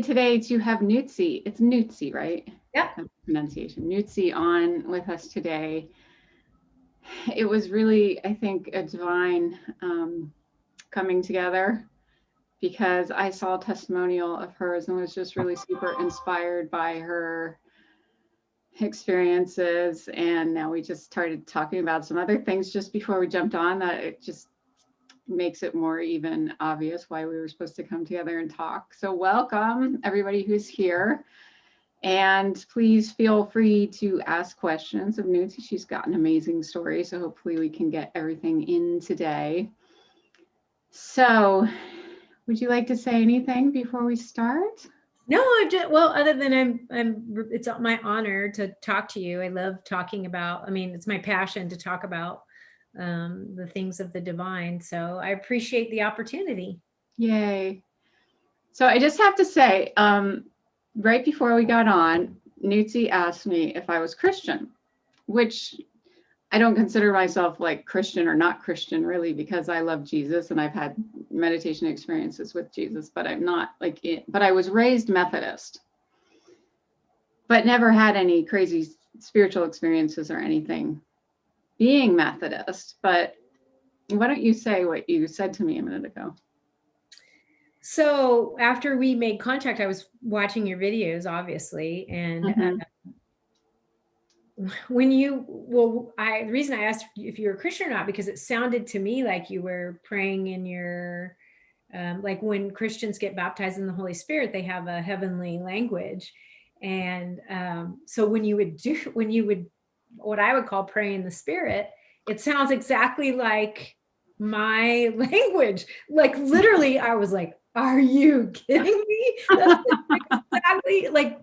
Today to have Nootsie. It's Nootsie, right? Yep. That's the pronunciation. Nootsie on with us today. It was really, I think, a divine coming together because I saw a testimonial of hers and was just really super inspired by her experiences. And now we just started talking about some other things just before we jumped on that it just makes it more even obvious why we were supposed to come together and talk. So welcome everybody who's here. And please feel free to ask questions of Nootsie. She's got an amazing story, so hopefully we can get everything in today. So would you like to say anything before we start? No, I'm just, well, other than it's my honor to talk to you. I love talking about, it's my passion to talk about the things of the divine. So I appreciate the opportunity. Yay. So I just have to say, right before we got on, Nootsie asked me if I was Christian, which I don't consider myself like Christian or not Christian really, because I love Jesus and I've had meditation experiences with Jesus, but I'm not like it. But I was raised Methodist, but never had any crazy spiritual experiences or anything being Methodist. But why don't you say what you said to me a minute ago? So after we made contact, I was watching your videos, obviously, and when the reason I asked if you were a Christian or not, because it sounded to me like you were praying in your, like when Christians get baptized in the Holy Spirit, they have a heavenly language. And so when you would, what I would call praying in the Spirit, it sounds exactly like my language. Like literally, I was like, are you kidding me? That's exactly like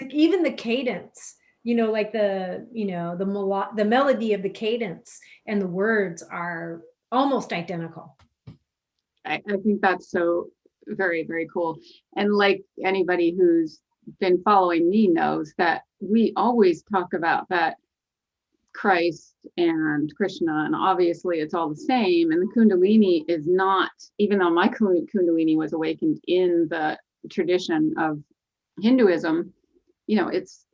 even the cadence, like the melody of the cadence and the words are almost identical. I think that's so very, very cool. And like anybody who's been following me knows that we always talk about that Christ and Krishna, and obviously it's all the same. And the Kundalini is not, even though my Kundalini was awakened in the tradition of Hinduism, it's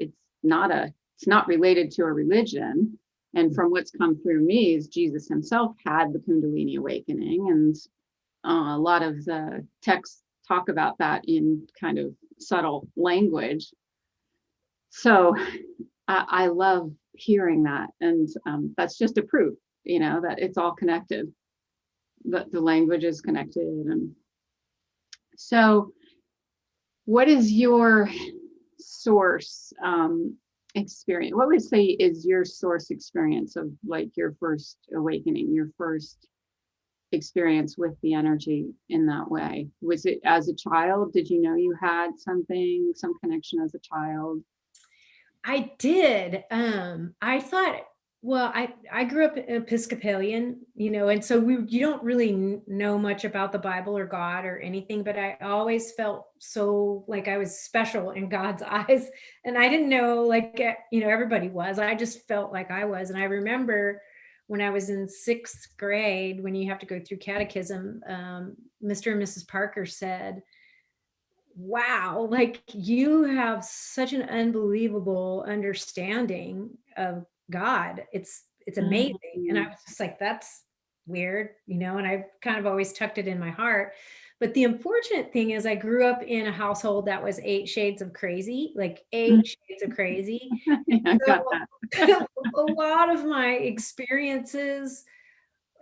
not related to a religion. And from what's come through me is Jesus himself had the Kundalini awakening, and a lot of the texts talk about that in kind of subtle language. So I love hearing that. And that's just a proof, that it's all connected, that the language is connected. And so what is your source experience? What would you say is your source experience of like your first awakening, your first experience with the energy in that way? Was it as a child? Did you know you had some connection as a child? I did. I thought, well, I grew up Episcopalian, and so you don't really know much about the Bible or God or anything, but I always felt so like I was special in God's eyes. And I didn't know, like, everybody was. I just felt like I was. And I remember when I was in 6th grade, when you have to go through catechism, Mr. and Mrs. Parker said, wow, like you have such an unbelievable understanding of God. It's amazing. And I was just like, that's weird, and I kind of always tucked it in my heart. But the unfortunate thing is I grew up in a household that was 8 shades of crazy, like 8 shades of crazy. I got that. A lot of my experiences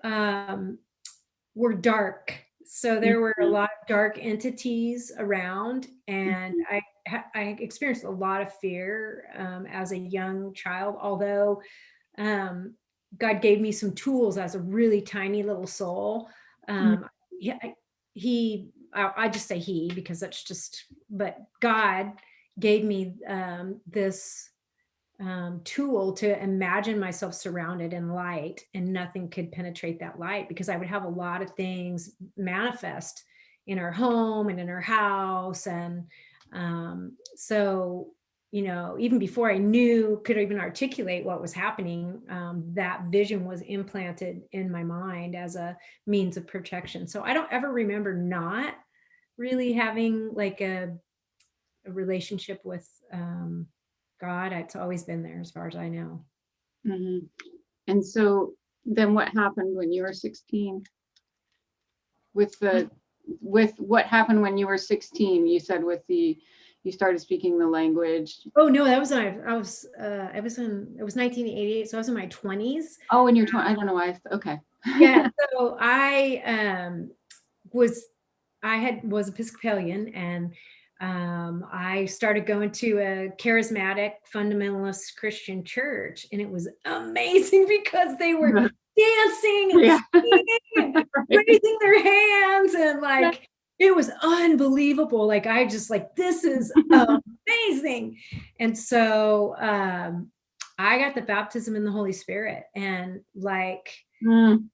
were dark. So there were a lot of dark entities around, and I experienced a lot of fear as a young child, although God gave me some tools as a really tiny little soul. I just say he because that's just, but God gave me this tool to imagine myself surrounded in light, and nothing could penetrate that light, because I would have a lot of things manifest in our home and in our house. And so, even before I could even articulate what was happening, that vision was implanted in my mind as a means of protection. So I don't ever remember not really having like a a relationship with God. It's always been there as far as I know. Mm-hmm. And so then what happened when you were 16? With what happened when you were 16? You said you started speaking the language. Oh no, that was when it was 1988, so I was in my 20s. Oh, in your 20s. I don't know why. Okay. Yeah, so I was Episcopalian, and I started going to a charismatic fundamentalist Christian church, and it was amazing because they were dancing and singing and raising their hands, and like it was unbelievable. Like I just like, this is amazing. And so I got the baptism in the Holy Spirit, and like I'm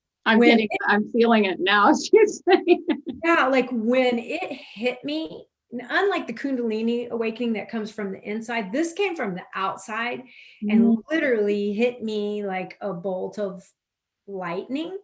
feeling it now. She's saying. Yeah, like when it hit me, unlike the Kundalini awakening that comes from the inside, this came from the outside and literally hit me like a bolt of lightning.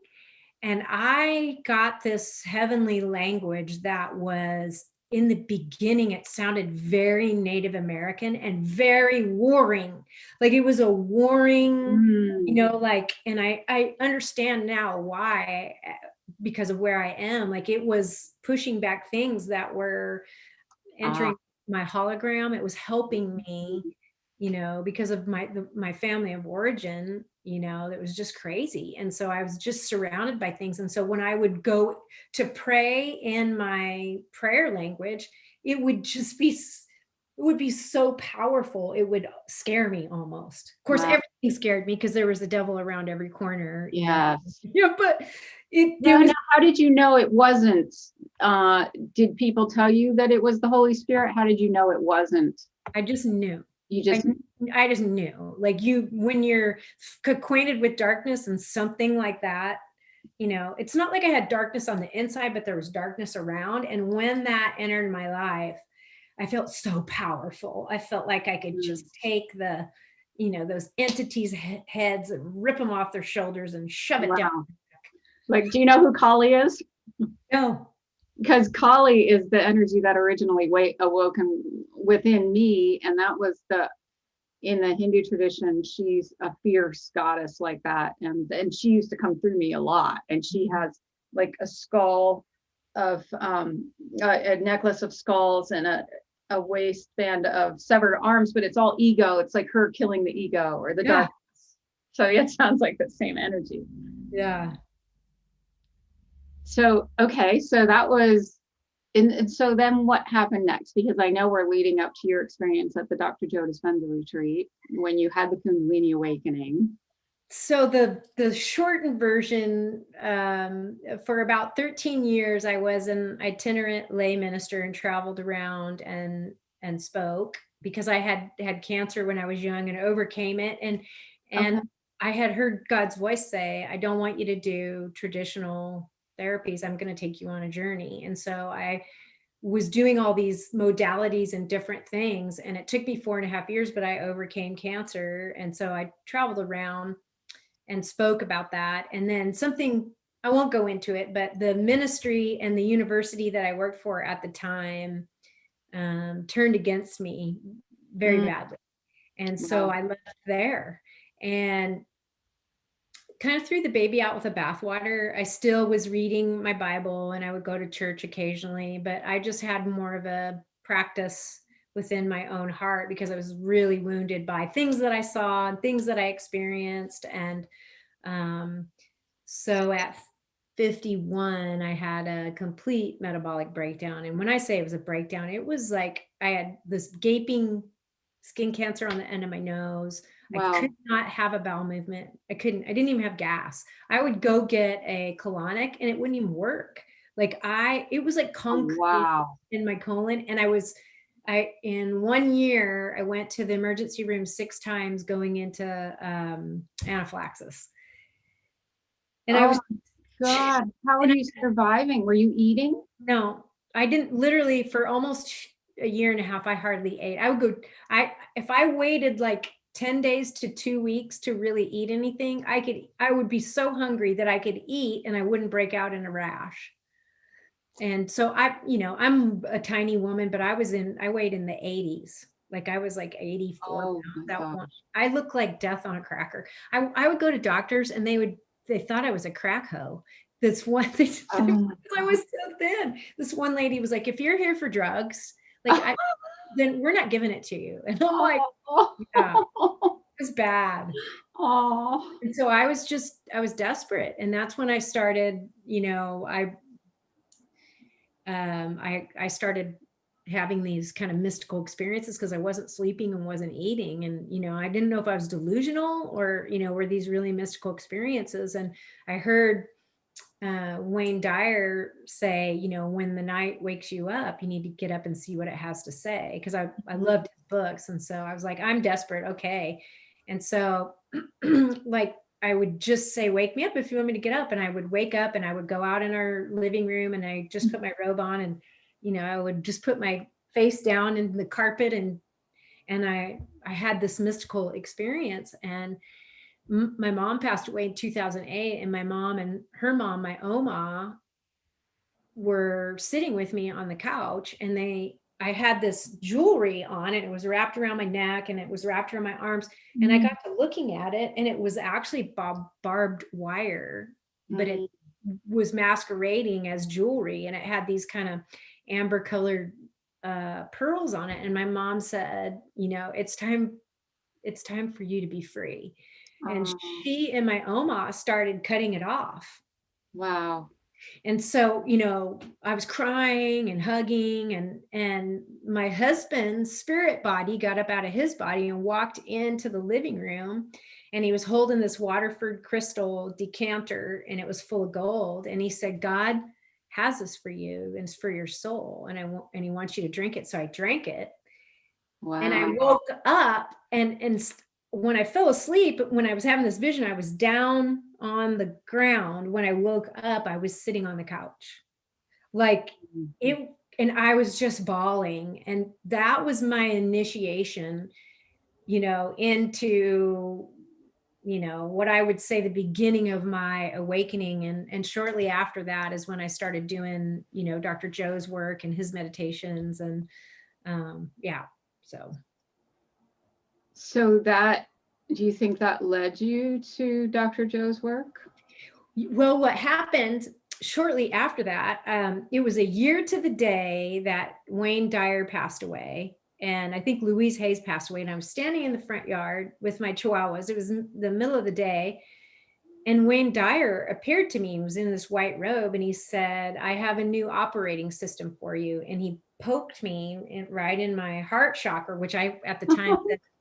And I got this heavenly language that was, in the beginning, it sounded very Native American and very warring. Like it was a warring, like, and I understand now why, because of where I am. Like it was pushing back things that were entering my hologram. It was helping me, because of my family of origin, that was just crazy. And so I was just surrounded by things. And so when I would go to pray in my prayer language, it would be so powerful. It would scare me almost. Of course, everything scared me because there was the devil around every corner. Yes. Yeah, but how did you know it wasn't? Did people tell you that it was the Holy Spirit? How did you know it wasn't? I just knew. I just knew. Like when you're acquainted with darkness and something like that, it's not like I had darkness on the inside, but there was darkness around. And when that entered my life, I felt so powerful. I felt like I could just take those entities' heads and rip them off their shoulders and shove it down. Like, do you know who Kali is? No. Because Kali is the energy that originally awoken within me. And that was in the Hindu tradition, she's a fierce goddess like that. And she used to come through me a lot. And she has like a skull of, a necklace of skulls and a waistband of severed arms, but it's all ego. It's like her killing the ego or the darkness. So it sounds like the same energy. Yeah. So, okay. So that was, and so then what happened next? Because I know we're leading up to your experience at the Dr. Joe Dispenza retreat when you had the Kundalini awakening. So the shortened version, for about 13 years, I was an itinerant lay minister and traveled around and spoke, because I had cancer when I was young and overcame it. And I had heard God's voice say, I don't want you to do traditional therapies. I'm going to take you on a journey. And so I was doing all these modalities and different things. And it took me 4.5 years, but I overcame cancer. And so I traveled around and spoke about that. And then something, I won't go into it, but the ministry and the university that I worked for at the time turned against me very badly. And so I left there and kind of threw the baby out with the bathwater. I still was reading my Bible and I would go to church occasionally, but I just had more of a practice within my own heart because I was really wounded by things that I saw and things that I experienced. And so at 51, I had a complete metabolic breakdown. And when I say it was a breakdown, it was like I had this gaping skin cancer on the end of my nose. I could not have a bowel movement. I didn't even have gas. I would go get a colonic and it wouldn't even work. It was like concrete in my colon. And in 1 year, I went to the emergency room 6 times going into anaphylaxis. And I was, God, how are you surviving? Were you eating? No, I didn't. Literally for almost a year and a half, I hardly ate. If I waited like 10 days to 2 weeks to really eat anything, I would be so hungry that I could eat and I wouldn't break out in a rash. And so I'm a tiny woman, but I weighed in the 80s. Like I was like 84 Oh pounds my that gosh. one. I look like death on a cracker. I would go to doctors and they thought I was a crack hoe. This one thing, Oh my I was so thin. This one lady was like, if you're here for drugs, like God. then we're not giving it to you. And I'm like, yeah, it was bad. Oh. And so I was desperate. And that's when I started, I started having these kind of mystical experiences because I wasn't sleeping and wasn't eating. And, I didn't know if I was delusional or, were these really mystical experiences. And I heard Wayne Dyer say, when the night wakes you up, you need to get up and see what it has to say. Because I loved his books. And so I was like, I'm desperate. Okay. And so like I would just say, wake me up if you want me to get up. And I would wake up and I would go out in our living room and I just put my robe on and, I would just put my face down in the carpet and I had this mystical experience. And my mom passed away in 2008, and my mom and her mom, my Oma, were sitting with me on the couch, and I had this jewelry on it. It was wrapped around my neck and it was wrapped around my arms. And I got to looking at it, and it was actually barbed wire, but it was masquerading as jewelry, and it had these kind of amber colored pearls on it. And my mom said, it's time for you to be free. And she and my Oma started cutting it off. Wow. And so, I was crying and hugging, and my husband's spirit body got up out of his body and walked into the living room, and he was holding this Waterford crystal decanter, and it was full of gold. And he said, God has this for you, and it's for your soul. And he wants you to drink it. So I drank it. Wow. And I woke up, and when I fell asleep, when I was having this vision, I was down on the ground. When I woke up, I was sitting on the couch. Like it, and I was just bawling. And that was my initiation, into, what I would say the beginning of my awakening. And shortly after that is when I started doing, Dr. Joe's work and his meditations. And yeah, so. So do you think that led you to Dr. Joe's work? Well, what happened shortly after that, it was a year to the day that Wayne Dyer passed away. And I think Louise Hayes passed away. And I was standing in the front yard with my chihuahuas. It was the middle of the day. And Wayne Dyer appeared to me. He was in this white robe. And he said, I have a new operating system for you. And he poked me right in my heart chakra, which I, at the time,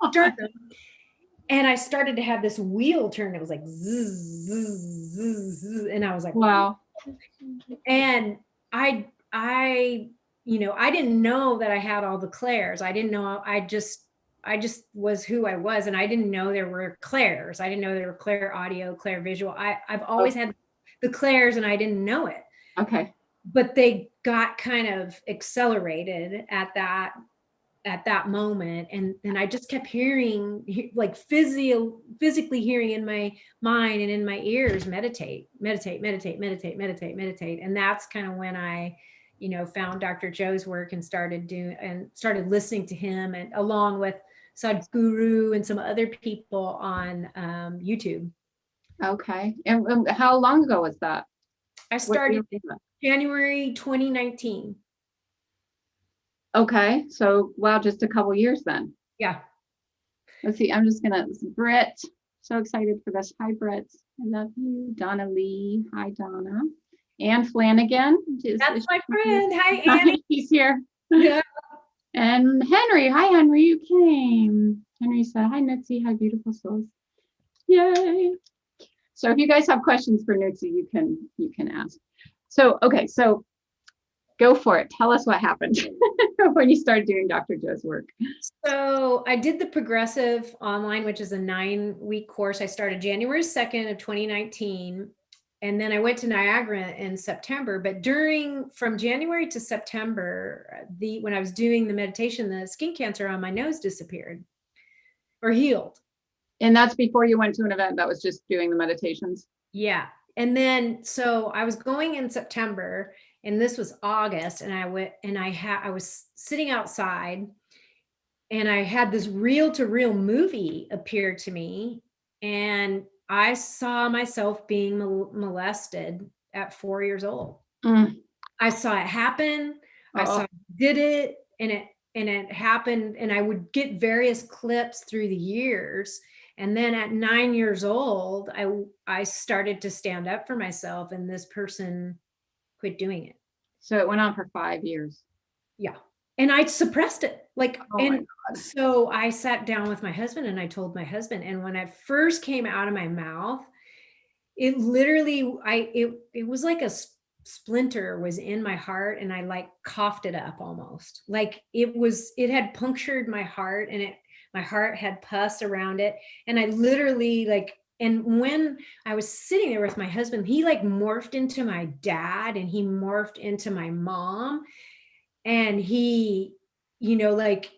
sternum. And I started to have this wheel turn. It was like zzz, zzz, zzz, zzz, and I was like, wow. And I didn't know that I had all the clairs. I didn't know. I just was who I was, and I didn't know there were clairs. I didn't know there were clair audio, clair visual. I've always had the clairs, and I didn't know it. Okay. But they got kind of accelerated at that moment. And I just kept hearing, like physically hearing in my mind and in my ears, meditate. And that's kind of when I, found Dr. Joe's work and started listening to him, and along with Sadhguru and some other people on YouTube. Okay. And how long ago was that? I started in January 2019. Okay. So, wow, just a couple years then. Yeah. Let's see. I'm just going to, Britt. So excited for this. Hi, Britt. I love you. Donna Lee. Hi, Donna. Anne Flanagan. That's my friend. Hi, Annie. He's here. Yeah. And Henry. Hi, Henry. You came. Henry said, hi, Nootsie. Hi, beautiful souls. Yay. So if you guys have questions for Nootsie, you can ask. So, okay. So go for it. Tell us what happened when you started doing Dr. Joe's work. So I did the progressive online, which is a 9-week course. I started January 2nd of 2019. And then I went to Niagara in September. But from January to September, when I was doing the meditation, the skin cancer on my nose disappeared or healed. And that's before you went to an event that was just doing the meditations? Yeah. And then, so I was going in September, And this was August, and I was sitting outside, and I had this reel to reel movie appear to me, and I saw myself being molested at 4 years old. Mm. I saw it happen. I saw Oh, it did it, and it happened, and I would get various clips through the years. And then at 9 years old, I started to stand up for myself, and this person quit doing it. so it went on for 5 years. Yeah. And I suppressed it. Like, Oh my and God. so I sat down with my husband and I told my husband, and when it first came out of my mouth, it literally, it was like a splinter was in my heart, and I like coughed it up almost. Like it had punctured my heart, and my heart had pus around it. And I literally like, and when I was sitting there with my husband, he like morphed into my dad, and he morphed into my mom. And he, like,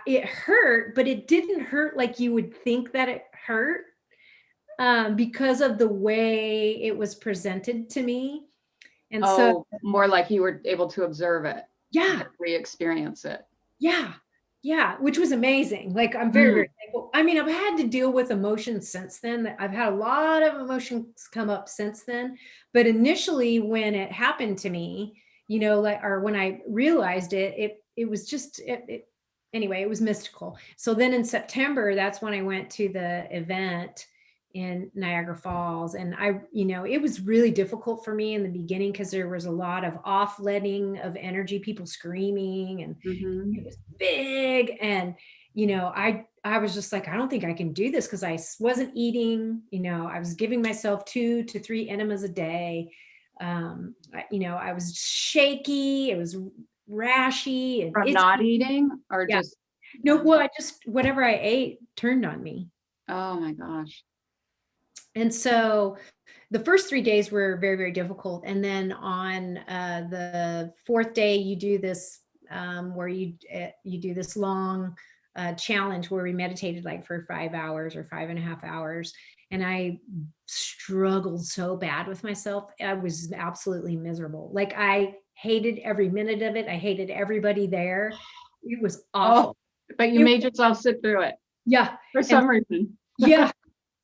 it hurt, but it didn't hurt like you would think that it hurt, because of the way it was presented to me. And so, Oh, more like you were able to observe it. yeah, Re-experience it. yeah, which was amazing. Like, I'm very, very thankful. I mean, I've had to deal with emotions since then. I've had a lot of emotions come up since then. But initially, when it happened to me, like, or when I realized it was just, anyway, it was mystical. So then in September, that's when I went to the event in Niagara Falls. And it was really difficult for me in the beginning because there was a lot of offletting of energy, people screaming, and it was big. And, I was just like, I don't think I can do this, because I wasn't eating, I was giving myself 2 to 3 enemas a day. I was shaky, it was rashy, and From it's, not eating or yeah. just, No, well, I just, whatever I ate turned on me. oh my gosh. And so the first 3 days were very, very difficult. And then on the 4th day, you do this where you do this long challenge where we meditated like for 5 hours or 5.5 hours. And I struggled so bad with myself. I was absolutely miserable. Like, I hated every minute of it. I hated everybody there. It was awful. But you made yourself sit through it. Yeah. For some reason. Yeah.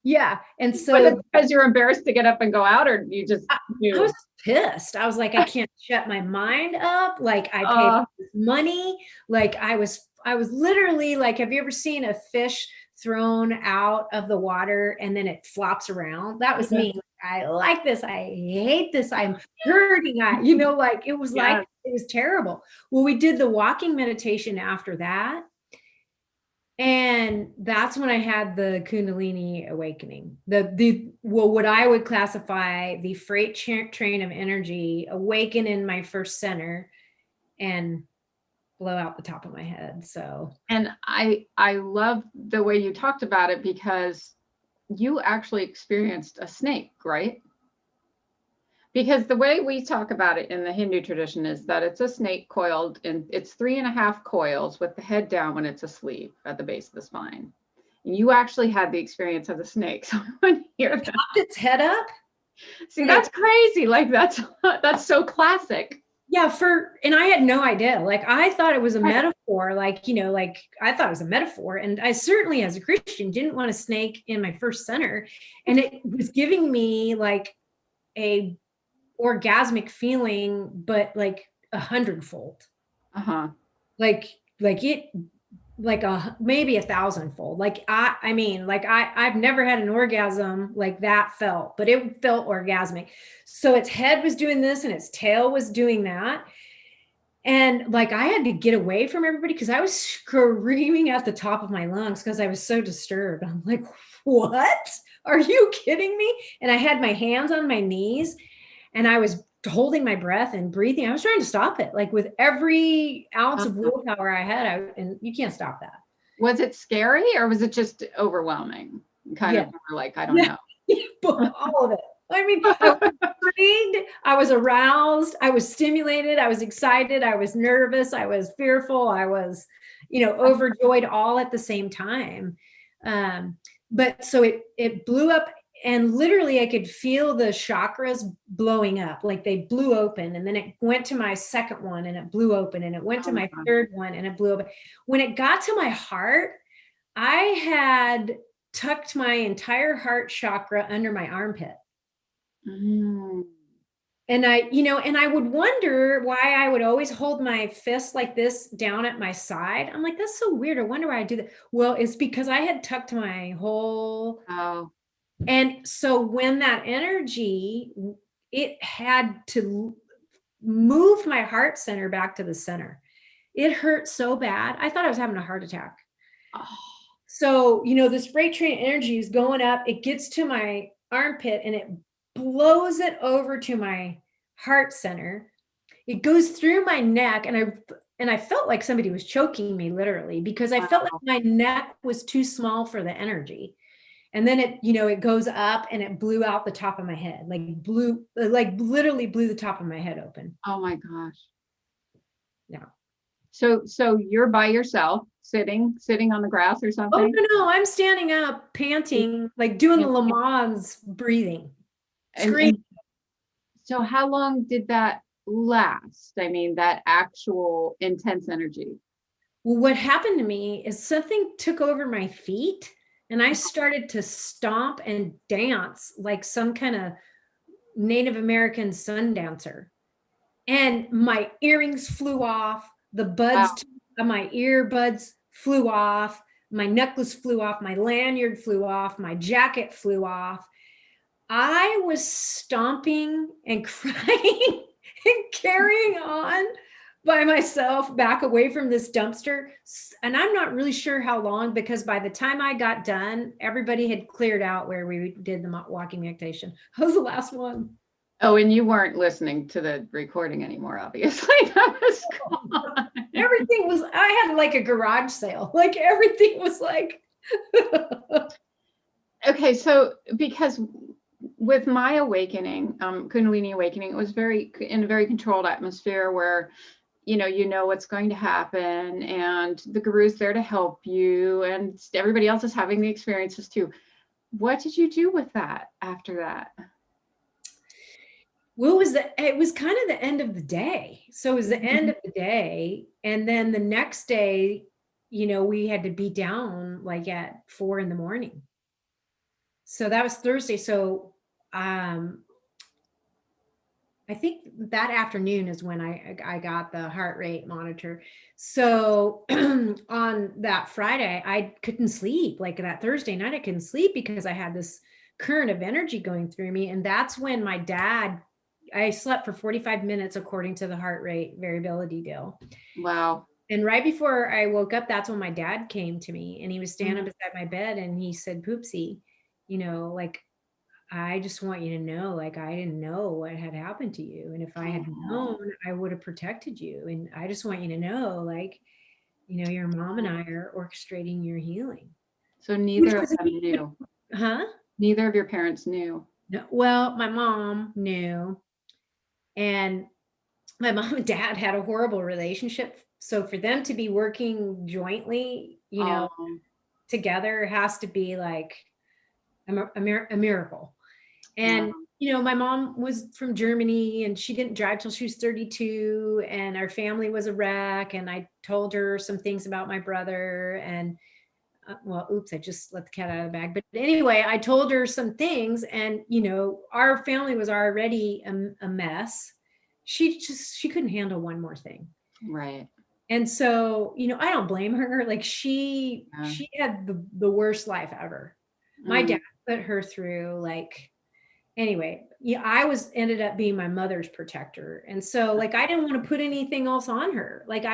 Yeah. And so, was it because you're embarrassed to get up and go out, or you just I was pissed. I was like, I can't shut my mind up. Like, I paid this money. Like, I was literally like, have you ever seen a fish thrown out of the water and then it flops around? That was me. I like this. I hate this. I'm hurting. Like, it was like, it was terrible. Well, we did the walking meditation after that. And that's when I had the Kundalini awakening, what I would classify the freight train of energy awaken in my first center and blow out the top of my head. So, and I love the way you talked about it, because you actually experienced a snake, right? Because the way we talk about it in the Hindu tradition is that it's a snake coiled, and it's 3.5 coils with the head down when it's asleep at the base of the spine. And you actually had the experience of the snake. So I want to hear that. Popped its head up. See, that's crazy. Like, that's so classic. Yeah, and I had no idea. Like, I thought it was a metaphor, like, I thought it was a metaphor. And I certainly, as a Christian, didn't want a snake in my first center. And it was giving me like a orgasmic feeling, but like 100-fold. Like it, like maybe 1,000-fold. Like, I mean, like I've never had an orgasm like that felt, but it felt orgasmic. So its head was doing this and its tail was doing that. And like, I had to get away from everybody because I was screaming at the top of my lungs because I was so disturbed. I'm like, what? Are you kidding me? And I had my hands on my knees and I was holding my breath and breathing. I was trying to stop it, like with every ounce of willpower I had. And you can't stop that. Was it scary, or was it just overwhelming? Kind of like, I don't know. All of it. I mean, I was intrigued, I was aroused, I was stimulated, I was excited, I was nervous, I was fearful, I was, overjoyed all at the same time. But so it blew up and literally I could feel the chakras blowing up, like they blew open, and then it went to my second one and it blew open, and it went to my third one and it blew open. When it got to my heart, I had tucked my entire heart chakra under my armpit. And I would wonder why I would always hold my fist like this down at my side. I'm like, that's so weird. I wonder why I do that. Well, it's because I had tucked my whole. And so when that energy, it had to move my heart center back to the center. It hurt so bad. I thought I was having a heart attack. So, this freight train energy is going up. It gets to my armpit and it blows it over to my heart center. It goes through my neck, and I felt like somebody was choking me, literally, because I felt like my neck was too small for the energy. And then it goes up and it blew out the top of my head, literally blew the top of my head open. Oh my gosh. Yeah. So you're by yourself, sitting on the grass or something? Oh no, I'm standing up, panting, like doing the Lamaze breathing, screaming. So how long did that last? I mean, that actual intense energy. Well, what happened to me is something took over my feet, and I started to stomp and dance like some kind of Native American sun dancer. And my earrings flew off, the buds of my earbuds flew off, my necklace flew off, my lanyard flew off, my jacket flew off. I was stomping and crying and carrying on by myself back away from this dumpster. And I'm not really sure how long, because by the time I got done, everybody had cleared out where we did the walking meditation. I was the last one. Oh, and you weren't listening to the recording anymore, obviously. That was gone. Everything was, I had like a garage sale. Like everything was like. Okay, so because with my awakening, Kundalini awakening, it was in a very controlled atmosphere where, you know what's going to happen, and the guru's there to help you, and everybody else is having the experiences too. What did you do with that after that? Well, it was kind of the end of the day. So it was the end of the day. And then the next day, we had to be down like at 4 a.m. So that was Thursday. So I think that afternoon is when I got the heart rate monitor. So on that Friday, I couldn't sleep. Like that Thursday night, I couldn't sleep because I had this current of energy going through me. And that's when I slept for 45 minutes according to the heart rate variability deal. Wow. And right before I woke up, that's when my dad came to me, and he was standing beside my bed, and he said, Poopsie, like, I just want you to know, like, I didn't know what had happened to you. And if I had known, I would have protected you. And I just want you to know, like, your mom and I are orchestrating your healing. So neither of them knew. Huh? Neither of your parents knew. No, well, my mom knew. And my mom and dad had a horrible relationship. So for them to be working jointly, together has to be like a miracle. And, my mom was from Germany, and she didn't drive till she was 32, and our family was a wreck. And I told her some things about my brother, and I just let the cat out of the bag. But anyway, I told her some things, and, our family was already a mess. She couldn't handle one more thing. Right. And so, I don't blame her. Like she had the worst life ever. My dad put her through, like, anyway, I ended up being my mother's protector. And so, like, I didn't want to put anything else on her. Like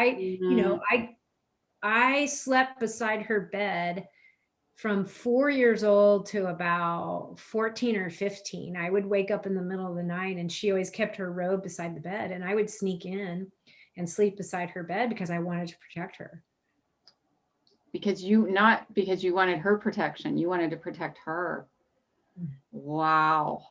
I slept beside her bed from 4 years old to about 14 or 15. I would wake up in the middle of the night, and she always kept her robe beside the bed, and I would sneak in and sleep beside her bed because I wanted to protect her. Not because you wanted her protection, you wanted to protect her. Wow.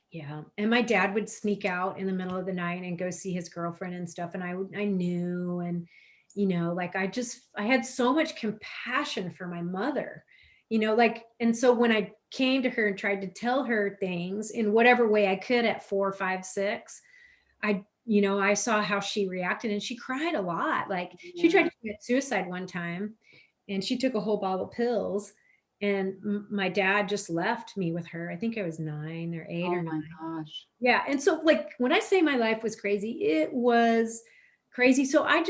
Yeah. And my dad would sneak out in the middle of the night and go see his girlfriend and stuff. And I knew, and, like, I had so much compassion for my mother, you know, like, and so when I came to her and tried to tell her things in whatever way I could at 4, 5, 6, you know, I saw how she reacted and she cried a lot. Like she tried Yeah. to commit suicide one time and she took a whole bottle of pills and my dad just left me with her. I think I was 9 or 8 Oh or 9. my gosh. Yeah. And so like when I say my life was crazy, it was crazy. So I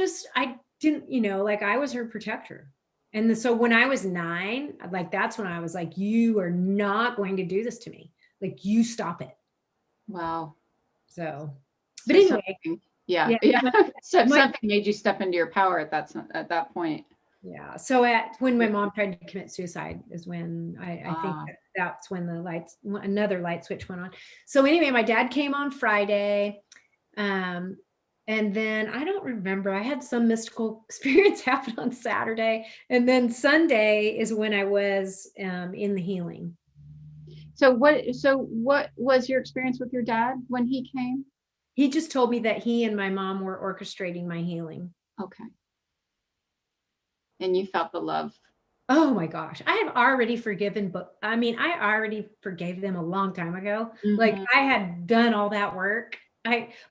didn't, you know, like I was her protector. And so when I was 9, like that's when I was like, you are not going to do this to me. Like you stop it. Wow. So, but So anyway, something, yeah, yeah. yeah. So My, something made you step into your power at that point. yeah. So when my mom tried to commit suicide is when I think Ah, that's when another light switch went on. So anyway, my dad came on Friday. Um, and then I don't remember, I had some mystical experience happen on Saturday. And then Sunday is when I was in the healing. so what was your experience with your dad when he came? He just told me that he and my mom were orchestrating my healing. Okay. And you felt the love. Oh my gosh. I have already forgiven, but I mean, I already forgave them a long time ago. Like Mhm. I had done all that work.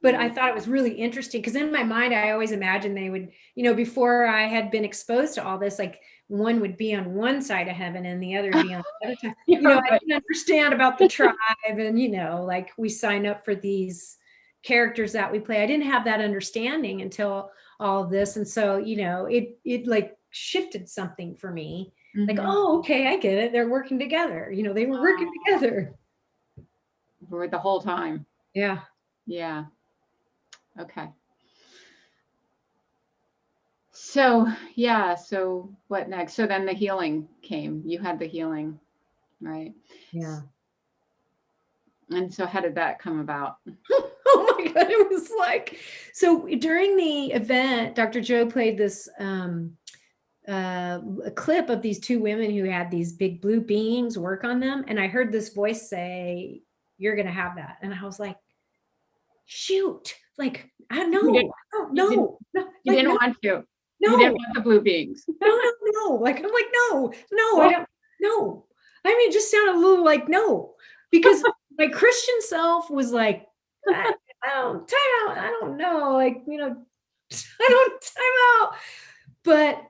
But I thought it was really interesting because in my mind, I always imagined they would, you know, before I had been exposed to all this, like one would be on one side of heaven and the other would be on the other side. You know, Yeah, I right. didn't understand about the tribe and, you know, like we sign up for these characters that we play. I didn't have that understanding until all of this. And so, you know, it like shifted something for me. Like, Mhm. oh, okay, I get it. They're working together. You know, they were working Oh, together. for the whole time. Yeah. Yeah. Okay. So, yeah, so what next? So then the healing came. You had the healing, right? Yeah. And so how did that come about? Oh my God. It was like, so during the event, Dr. Joe played this a clip of these two women who had these big blue beings work on them. And I heard this voice say, you're going to have that. And I was like, shoot, like, I You didn't know, no, you didn't no, no, you like, didn't no, want to. You didn't no, want the blue beings. no, no, no. Like, I'm like, no, no, I Well, don't, no. I mean, it just sounded a little like no, because my Christian self was like, I don't time out. I don't know. Like, you know, I don't time out. But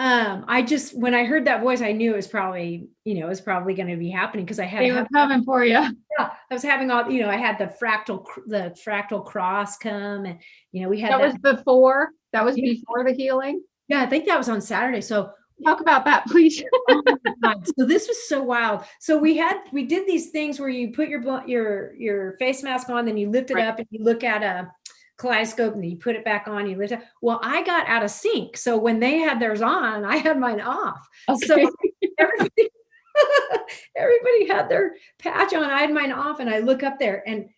I just when I heard that voice, I knew it was probably, you know, it was probably going to be happening because they were coming for you. yeah, I was having all, you know, I had the fractal cross come and you know, we had That was that. before, that was before the healing. Yeah, I think that was on Saturday. So Talk about that, please. oh my God. So this was so wild. So we did these things where you put your face mask on, then you lift it Right. up and you look at a kaleidoscope and then you put it back on, you lift it. Well, I got out of sync. So when they had theirs on, I had mine off. So Okay. everybody, everybody had their patch on. I had mine off and I look up there and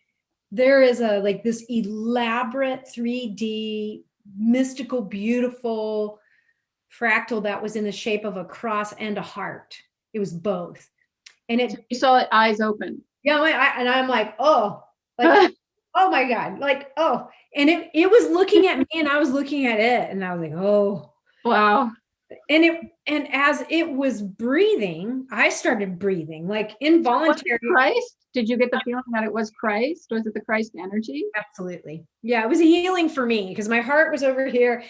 there is a like this elaborate 3D mystical, beautiful fractal that was in the shape of a cross and a heart. It was both. And So it, you saw it eyes open. yeah, and I'm like, oh, like, oh my God, like, oh, and it was looking at me and I was looking at it and I was like, oh, Wow. and as it was breathing, I started breathing like Was it involuntary. Christ? Did you get the feeling that it was Christ? Was it the Christ energy? Absolutely. Yeah, it was a healing for me because my heart was over here.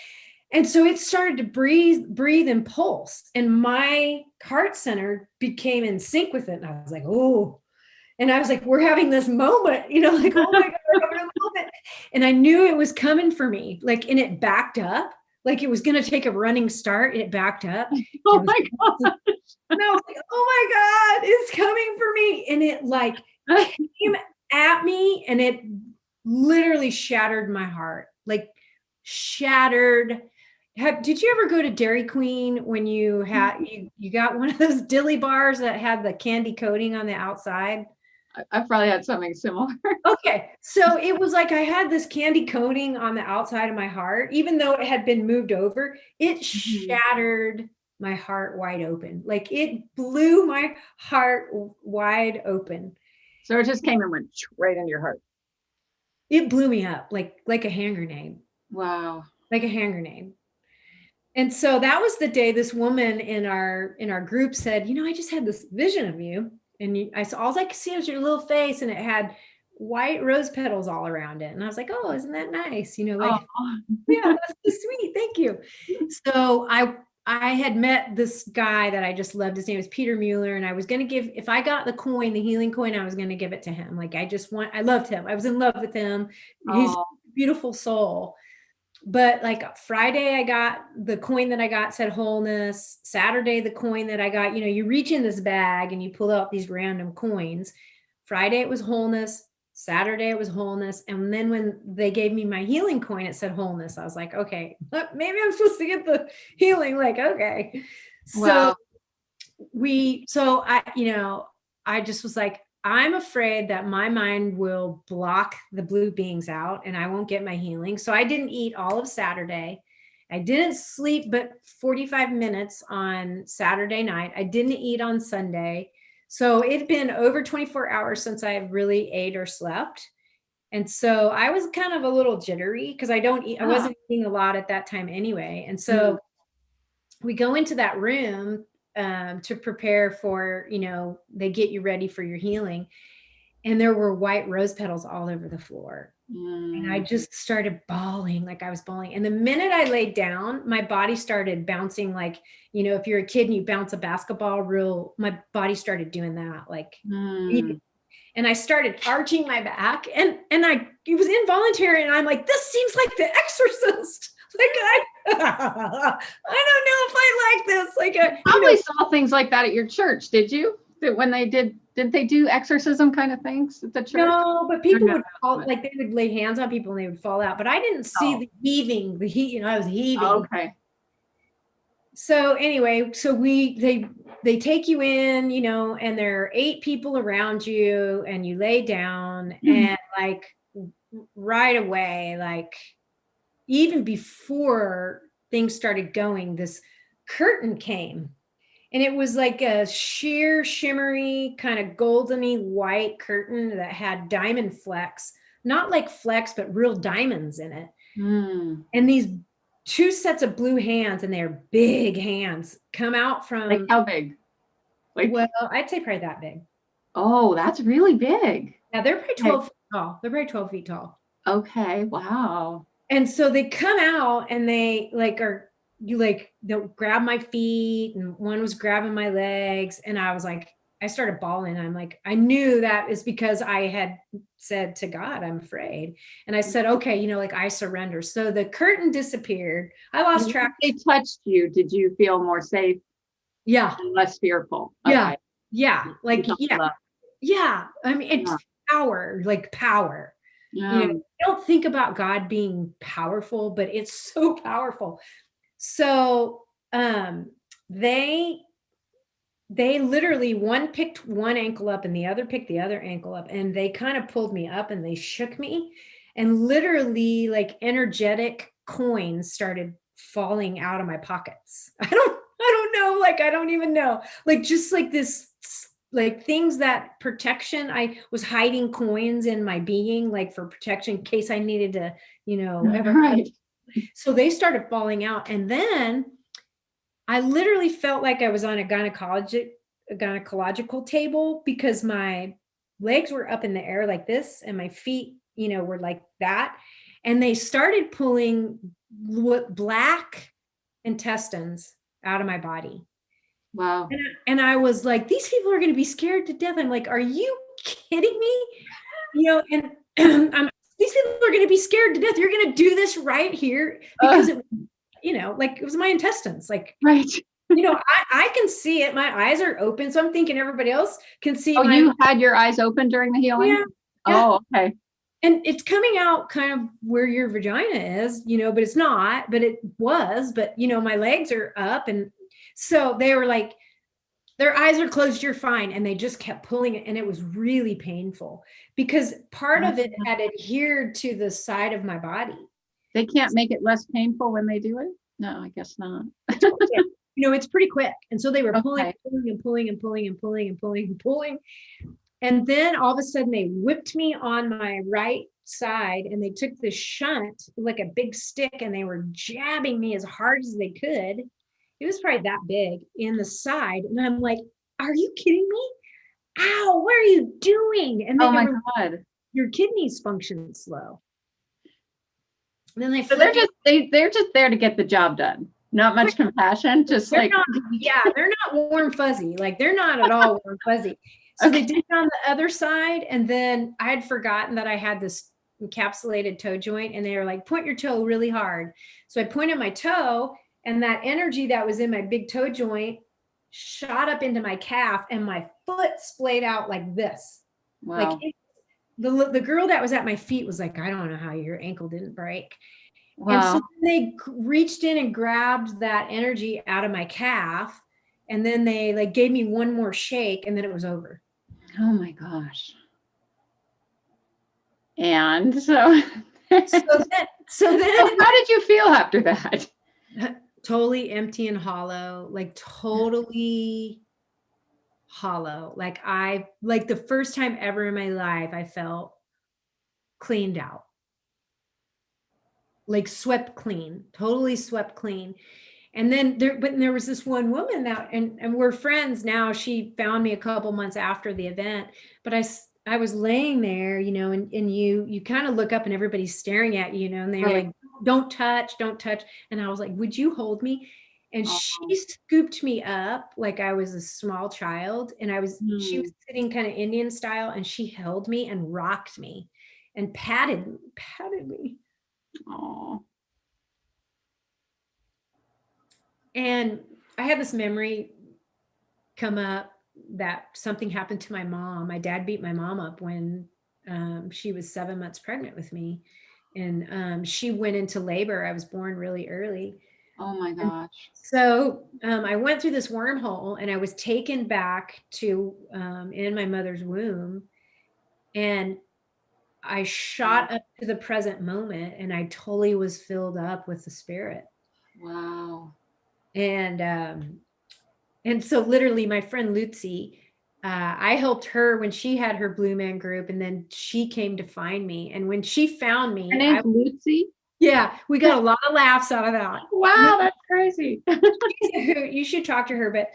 And so it started to breathe and pulse. And my heart center became in sync with it. And I was like, oh, and I was like, we're having this moment, you know, like, oh my God, we're having a moment. And I knew it was coming for me. Like, and it backed up, like it was going to take a running start. It backed up. Oh my God. And I was like, oh my God, it's coming for me. And it like came at me and it literally shattered my heart, like shattered. Did you ever go to Dairy Queen when you got one of those dilly bars that had the candy coating on the outside? I probably had something similar. Okay, so it was like I had this candy coating on the outside of my heart, even though it had been moved over, it shattered my heart wide open. Like it blew my heart wide open. So it just came and went right into your heart. It blew me up like a hand grenade, Wow. like a hand grenade. And so that was the day this woman in our group said, I just had this vision of you. And I saw, all I could see was your little face, and it had white rose petals all around it. And I was like, oh, isn't that nice? Oh, Yeah, that's so sweet. Thank you. So I had met this guy that I just loved. His name was Peter Mueller. And I was going to give, if I got the coin, the healing coin, I was going to give it to him. Like, I loved him. I was in love with him. He's a beautiful soul. But like Friday, I got the coin that I got said wholeness. Saturday, the coin that I got, you reach in this bag and you pull out these random coins. Friday, it was wholeness. Saturday, it was wholeness. And then when they gave me my healing coin, it said wholeness. I was like, okay, maybe I'm supposed to get the healing. Like, okay. wow. So I just was like, I'm afraid that my mind will block the blue beings out and I won't get my healing. So I didn't eat all of Saturday. I didn't sleep but 45 minutes on Saturday night. I didn't eat on Sunday. So it'd been over 24 hours since I really ate or slept. And so I was kind of a little jittery because I wasn't eating a lot at that time anyway. And so we go into that room to prepare for, they get you ready for your healing. And there were white rose petals all over the floor. And I just started bawling, like I was bawling. And the minute I laid down, my body started bouncing like, if you're a kid and you bounce a basketball my body started doing that. Like, and I started arching my back and it was involuntary. And I'm like, this seems like The Exorcist. Like, I don't know if I like this. Like, probably saw things like that at your church. Did you? When they didn't they do exorcism kind of things at the church? No, but people would fall, like they would lay hands on people and they would fall out. But I didn't see the heaving, I was heaving. Okay. So anyway, so they take you in, and there are 8 people around you, and you lay down, and like right away, like even before things started going, this curtain came. And it was like a sheer, shimmery, kind of goldeny white curtain that had diamond flecks, not like flecks, but real diamonds in it. And these 2 sets of blue hands, and they're big hands, come out from. Like how big? Well, I'd say probably that big. Oh, that's really big. Yeah, they're probably 12 feet tall. They're probably 12 feet tall. Okay, wow. And so they come out and they they'll grab my feet, and one was grabbing my legs, and I was like, I started bawling. I'm like, I knew that is because I had said to God, I'm afraid. And I said, okay, like I surrender. So the curtain disappeared. I lost track. When they touched you, did you feel more safe? Yeah. And less fearful? Yeah. Okay. Yeah. Like, yeah. Yeah. I mean, it's power, like power. I don't think about God being powerful, but it's so powerful. So they literally, one picked one ankle up and the other picked the other ankle up, and they kind of pulled me up and they shook me, and literally like energetic coins started falling out of my pockets. I don't know. Like, I don't even know. Like, just like this, like things that protection. I was hiding coins in my being, like for protection in case I needed to, ever. Right. So they started falling out. And then I literally felt like I was on a gynecological table, because my legs were up in the air like this, and my feet, were like that. And they started pulling black intestines out of my body. Wow. And I was like, these people are going to be scared to death. I'm like, are you kidding me? And these people are going to be scared to death. You're going to do this right here, because it was my intestines. Like, right. I can see it. My eyes are open. So I'm thinking everybody else can see. Oh, you had your eyes open during the healing? Yeah. Oh, okay. And it's coming out kind of where your vagina is, but it's not, but it was, but my legs are up. And so they were like, their eyes are closed, you're fine. And they just kept pulling it. And it was really painful, because part of it had adhered to the side of my body. They can't make it less painful when they do it? No, I guess not. It's pretty quick. And so they were pulling and pulling and pulling and pulling and pulling and pulling. And then all of a sudden they whipped me on my right side and they took this shunt, like a big stick, and they were jabbing me as hard as they could. It was probably that big in the side. And I'm like, are you kidding me? Ow, what are you doing? And Oh they my were, God. your kidneys function slow. And then they So they're just there to get the job done. Not much compassion, just they're like not, yeah, they're not warm fuzzy. Like they're not at all warm fuzzy. So Okay. they did it on the other side. And then I had forgotten that I had this encapsulated toe joint, and they were like, point your toe really hard. So I pointed my toe, and that energy that was in my big toe joint shot up into my calf, and my foot splayed out like this. Like Wow. the girl that was at my feet was like, I don't know how your ankle didn't break. And so Wow. they reached in and grabbed that energy out of my calf, and then they like gave me one more shake, and then it was over. Oh my gosh. And so So then how did you feel after that? totally empty and hollow, like totally hollow. Like the first time ever in my life, I felt cleaned out, like swept clean, totally swept clean. And then there was this one woman that, and we're friends now. She found me a couple months after the event, but I was laying there, and you kind of look up and everybody's staring at you, and they're Right. like, don't touch. And I was like, would you hold me? And she scooped me up like I was a small child. And she was sitting kind of Indian style, and she held me and rocked me and patted me. Oh. And I had this memory come up that something happened to my mom. My dad beat my mom up when she was 7 months pregnant with me. And she went into labor. I was born really early. Oh my And gosh. so I went through this wormhole, and I was taken back to in my mother's womb. And I shot up to the present moment, and I totally was filled up with the spirit. Wow. And so literally my friend Nootsie, I helped her when she had her Blue Man group, and then she came to find me. And when she found Her me, name's Nootsie? yeah, we got a lot of laughs out of that. Wow, that's crazy. You should talk to her. But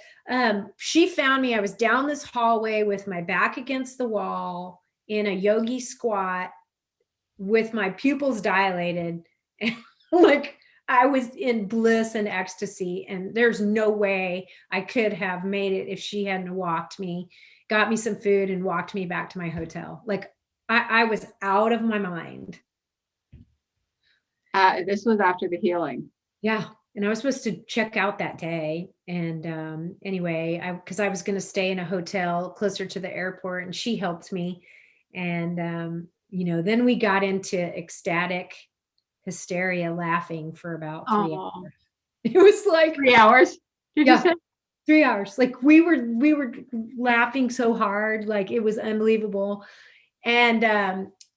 she found me. I was down this hallway with my back against the wall in a yogi squat with my pupils dilated. And like, I was in bliss and ecstasy, and there's no way I could have made it if she hadn't walked me, got me some food, and walked me back to my hotel. Like I was out of my mind. This was after the healing. Yeah. And I was supposed to check out that day. And anyway, because I was going to stay in a hotel closer to the airport, and she helped me. And, then we got into ecstatic hysteria, laughing for about 3 hours. It was like 3 hours. Did you say? 3 hours. Like we were laughing so hard, like it was unbelievable. And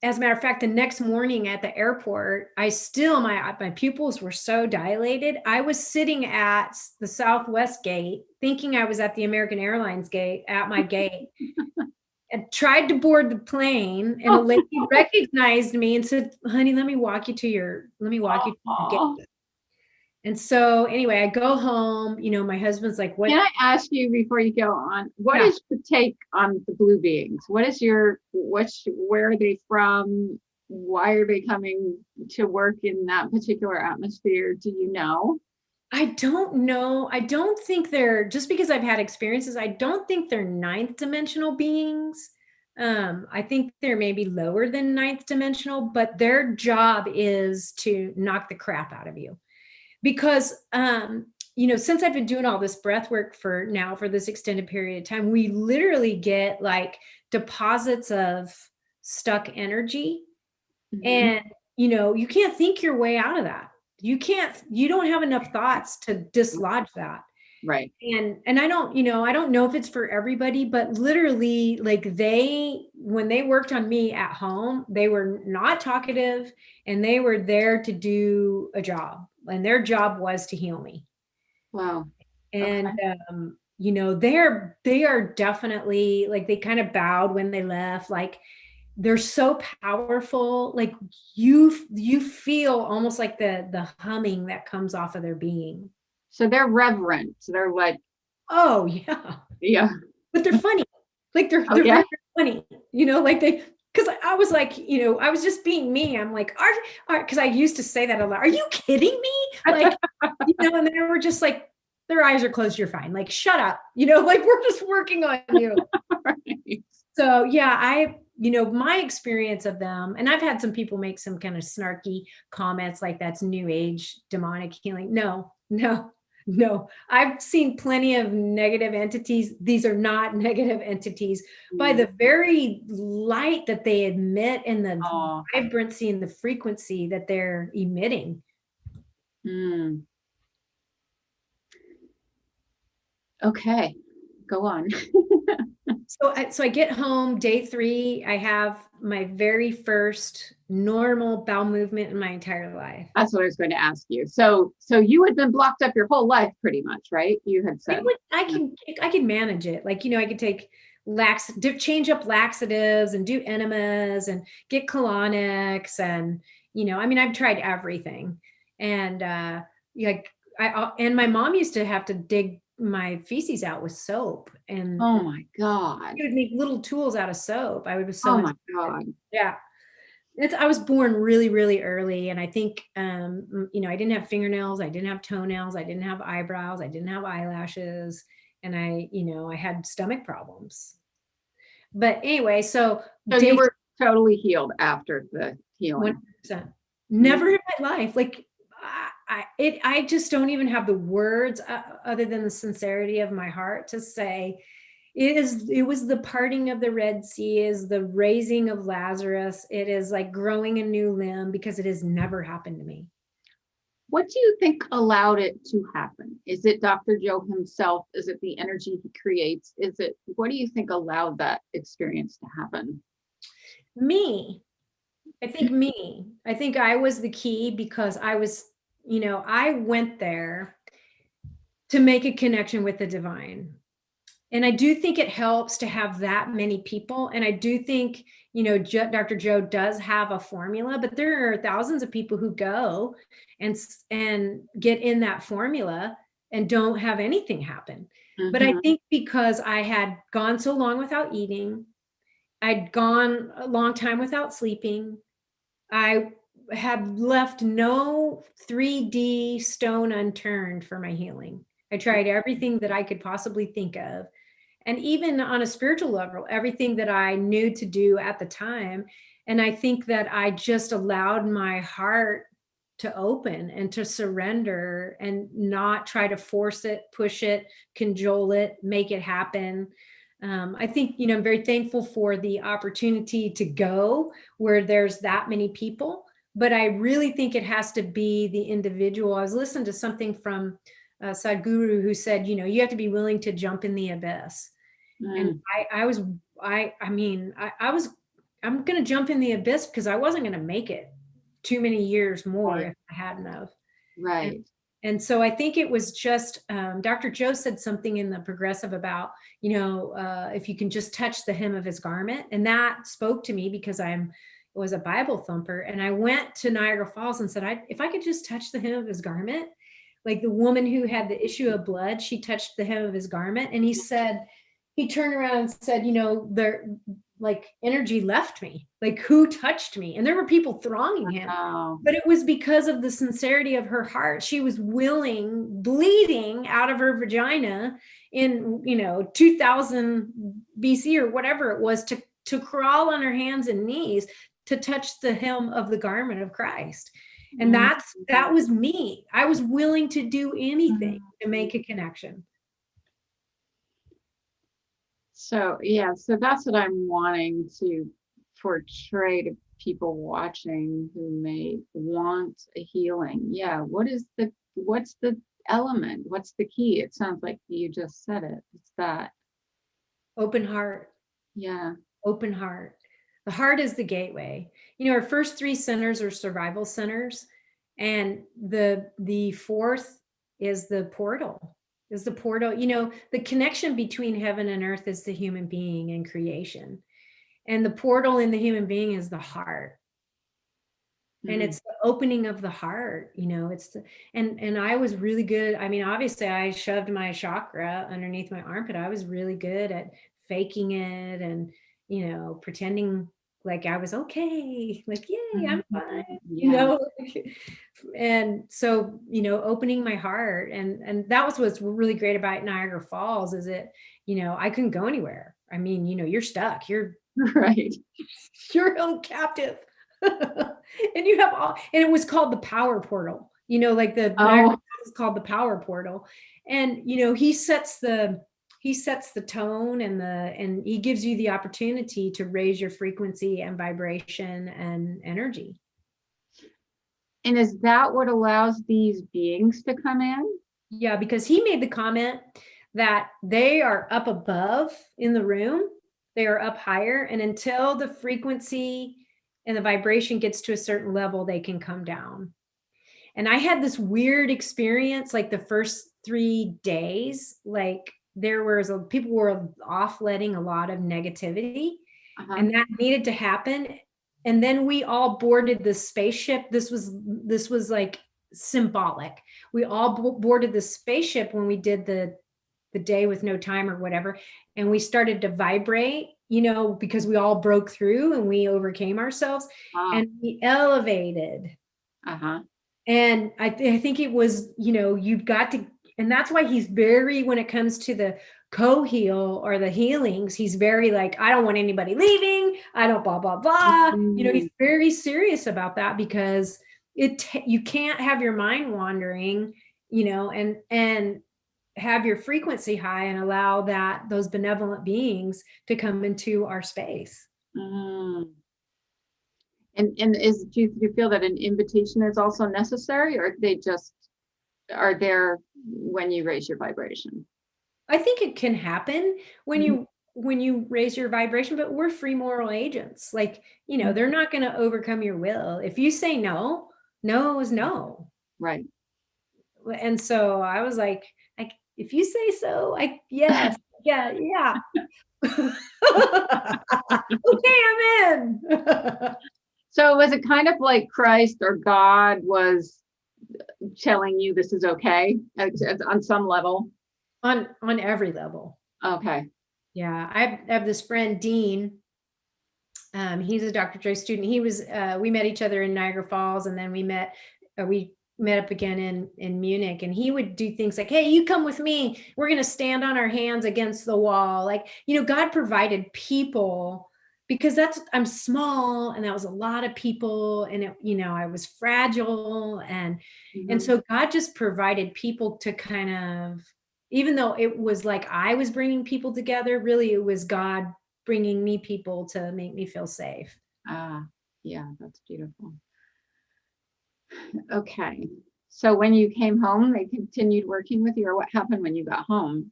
as a matter of fact, the next morning at the airport, my pupils were so dilated. I was sitting at the Southwest gate, thinking I was at the American Airlines gate, at my gate, and tried to board the plane. And a lady recognized me and said, "Honey, let me walk you to your gate." And so anyway, I go home, my husband's like, what? Can I ask you before you go on, what is your take on the blue beings? Where are they from? Why are they coming to work in that particular atmosphere? Do you know? I don't know. I don't think just because I've had experiences, I don't think they're ninth dimensional beings. I think they're maybe lower than ninth dimensional, but their job is to knock the crap out of you. Because since I've been doing all this breath work for this extended period of time, we literally get like deposits of stuck energy. Mm-hmm. And you can't think your way out of that. You don't have enough thoughts to dislodge that. Right. And I don't know if it's for everybody, but literally, like, when they worked on me at home, they were not talkative, and they were there to do a job, and their job was to heal me. Wow. And they are definitely, like, they kind of bowed when they left. Like, they're so powerful. Like you feel almost like the humming that comes off of their being. So they're reverent. So they're like, oh yeah, yeah. But they're funny. Like they're Oh, yeah. very funny, like because I was like, I was just being me. I'm like, because I used to say that a lot. Are you kidding me? Like, and they were just like, their eyes are closed, you're fine. Like, shut up. Like we're just working on you. Right. So yeah, my experience of them, and I've had some people make some kind of snarky comments like that's new age demonic healing. No. I've seen plenty of negative entities. These are not negative entities by the very light that they emit and the vibrancy and the frequency that they're emitting. Okay, go on. So I get home day 3. I have my very first normal bowel movement in my entire life. That's what I was going to ask you. So you had been blocked up your whole life, pretty much, right? You had said. I can manage it. Like, I could take change up laxatives and do enemas and get colonics and, I've tried everything. And and my mom used to have to dig my feces out with soap, and oh my God, she would make little tools out of soap. I would be so oh my God. Yeah. I was born really, really early. And I think, I didn't have fingernails. I didn't have toenails. I didn't have eyebrows. I didn't have eyelashes. And I had stomach problems. But anyway, so you were totally healed after the healing. 100%. Never in my life. Like I just don't even have the words other than the sincerity of my heart to say it was the parting of the Red Sea, is the raising of Lazarus. It is like growing a new limb, because it has never happened to me. What do you think allowed it to happen? Is it Dr. Joe himself? Is it the energy he creates? What do you think allowed that experience to happen? Me. I think I was the key, because I was, I went there to make a connection with the divine. And I do think it helps to have that many people. And I do think, Dr. Joe does have a formula, but there are thousands of people who go and get in that formula and don't have anything happen. Mm-hmm. But I think because I had gone so long without eating, I'd gone a long time without sleeping, I had left no 3D stone unturned for my healing. I tried everything that I could possibly think of. And even on a spiritual level, everything that I knew to do at the time. And I think that I just allowed my heart to open and to surrender and not try to force it, push it, cajole it, make it happen. I think, I'm very thankful for the opportunity to go where there's that many people, but I really think it has to be the individual. I was listening to something from Sadhguru, who said, you have to be willing to jump in the abyss. And I'm going to jump in the abyss because I wasn't going to make it too many years more if I hadn't have. Right. And so I think it was just, Dr. Joe said something in the progressive about, if you can just touch the hem of his garment. And that spoke to me because was a Bible thumper. And I went to Niagara Falls and said, if I could just touch the hem of his garment, like the woman who had the issue of blood, she touched the hem of his garment. And he turned around and said, there, like, energy left me, like, who touched me? And there were people thronging him. But it was because of the sincerity of her heart. She was willing, bleeding out of her vagina in 2000 BC or whatever it was, to crawl on her hands and knees to touch the hem of the garment of Christ. And that was me. I was willing to do anything to make a connection. So that's what I'm wanting to portray to people watching who may want a healing. Yeah. What's the element? What's the key? It sounds like you just said it. It's that open heart. Yeah. Open heart. The heart is the gateway. Our first 3 centers are survival centers. And the fourth is the portal. The connection between heaven and earth is the human being and creation. And the portal in the human being is the heart. And it's the opening of the heart, you know, it's the, and I was really good. I mean, obviously I shoved my chakra underneath my armpit. I was really good at faking it and, you know, pretending like I was okay, like, yay, I'm fine, you know. And so, you know, opening my heart, and that was what's really great about Niagara Falls, is it, you know, I couldn't go anywhere. I mean, you know, you're stuck, you're Right. you're held captive. And you have all, and it was called the power portal, you know, like the Niagara Falls is called the power portal. And, you know, he sets the tone and he gives you the opportunity to raise your frequency and vibration and energy. And is that what allows these beings to come in? Yeah, because he made the comment that they are up above in the room, they are up higher, and until the frequency and the vibration gets to a certain level, they can come down. And I had this weird experience, like the first 3 days, like there was people were off letting a lot of negativity, and that needed to happen. And then we all boarded the spaceship. This was like symbolic. We all boarded the spaceship when we did the day with no time or whatever, and we started to vibrate, you know, because we all broke through and we overcame ourselves, and we elevated. And I think it was, you know, you've got to, and that's why he's very, when it comes to the co-heal or the healings, he's very like, I don't want anybody leaving, I don't blah blah blah, you know, he's very serious about that, because you can't have your mind wandering, you know, and have your frequency high and allow those benevolent beings to come into our space. And do you feel that an invitation is also necessary, or they just are there when you raise your vibration? I think it can happen when you raise your vibration, but we're free moral agents. Like, you know, they're not going to overcome your will. If you say no, no is no. Right. And so I was like, if you say so, yes, yeah. Okay, I'm in. So was it kind of like Christ or God was telling you this is okay on some level? On every level. Okay. Yeah, I have this friend, Dean. He's a Dr. Joy student. He was, we met each other in Niagara Falls, and then we met up again in Munich, and he would do things like, hey, you come with me. We're going to stand on our hands against the wall. Like, you know, God provided people, because I'm small, and that was a lot of people, and it, you know, I was fragile, and so God just provided people to kind of, even though it was like I was bringing people together, really it was God bringing me people to make me feel safe. Yeah, that's beautiful. Okay. So when you came home, they continued working with you, or what happened when you got home?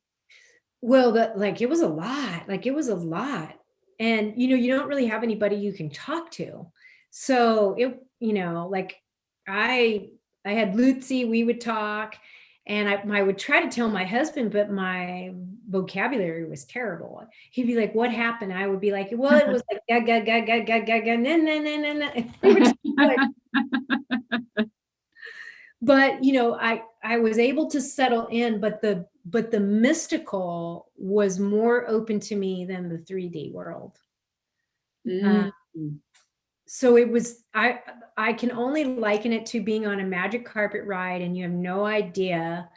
Well, it was a lot. And, you know, you don't really have anybody you can talk to. So it, you know, like I had Nootsie, we would talk, and I would try to tell my husband, but my vocabulary was terrible. He'd be like, what happened? I would be like, well, it was like, ga, ga, ga, ga, ga, ga, ga, na, na, na, na. He would like, but, you know, I was able to settle in, but the mystical was more open to me than the 3D world. So it was, I can only liken it to being on a magic carpet ride, and you have no idea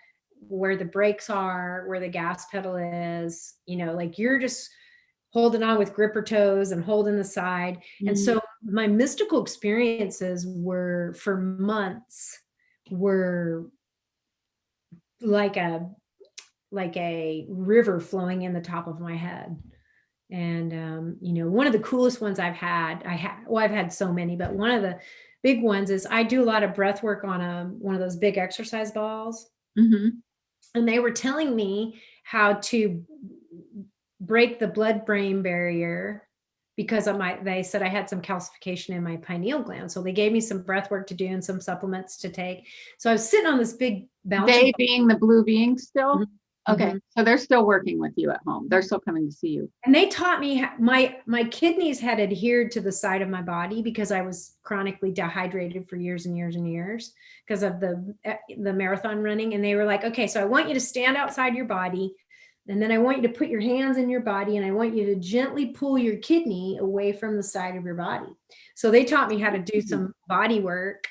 where the brakes are, where the gas pedal is, you know, like you're just holding on with gripper toes and holding the side. And so my mystical experiences were, for months, were like a river flowing in the top of my head. And you know, one of the coolest ones I've had so many, but one of the big ones is I do a lot of breath work on one of those big exercise balls. And they were telling me how to break the blood-brain barrier, because they said I had some calcification in my pineal gland. So they gave me some breath work to do and some supplements to take. So I was sitting on this big bouncy. They being the blue beings still? Okay. So they're still working with you at home. They're still coming to see you. And they taught me my kidneys had adhered to the side of my body because I was chronically dehydrated for years and years and years because of the marathon running. And they were like, okay, so I want you to stand outside your body. And then I want you to put your hands in your body and I want you to gently pull your kidney away from the side of your body. So they taught me how to do some body work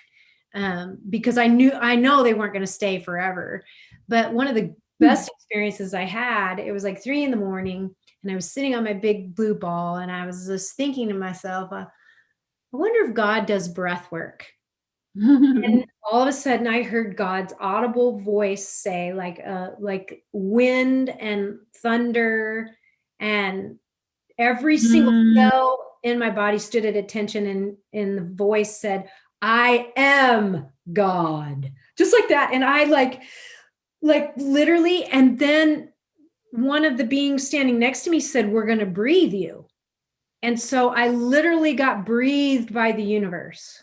because I know they weren't going to stay forever. But one of the best experiences I had, it was like 3 a.m. and I was sitting on my big blue ball and I was just thinking to myself, I wonder if God does breath work. And all of a sudden I heard God's audible voice say like wind and thunder, and every single cell in my body stood at attention, and the voice said, I am God, just like that. And I like literally, and then one of the beings standing next to me said, we're going to breathe you. And so I literally got breathed by the universe.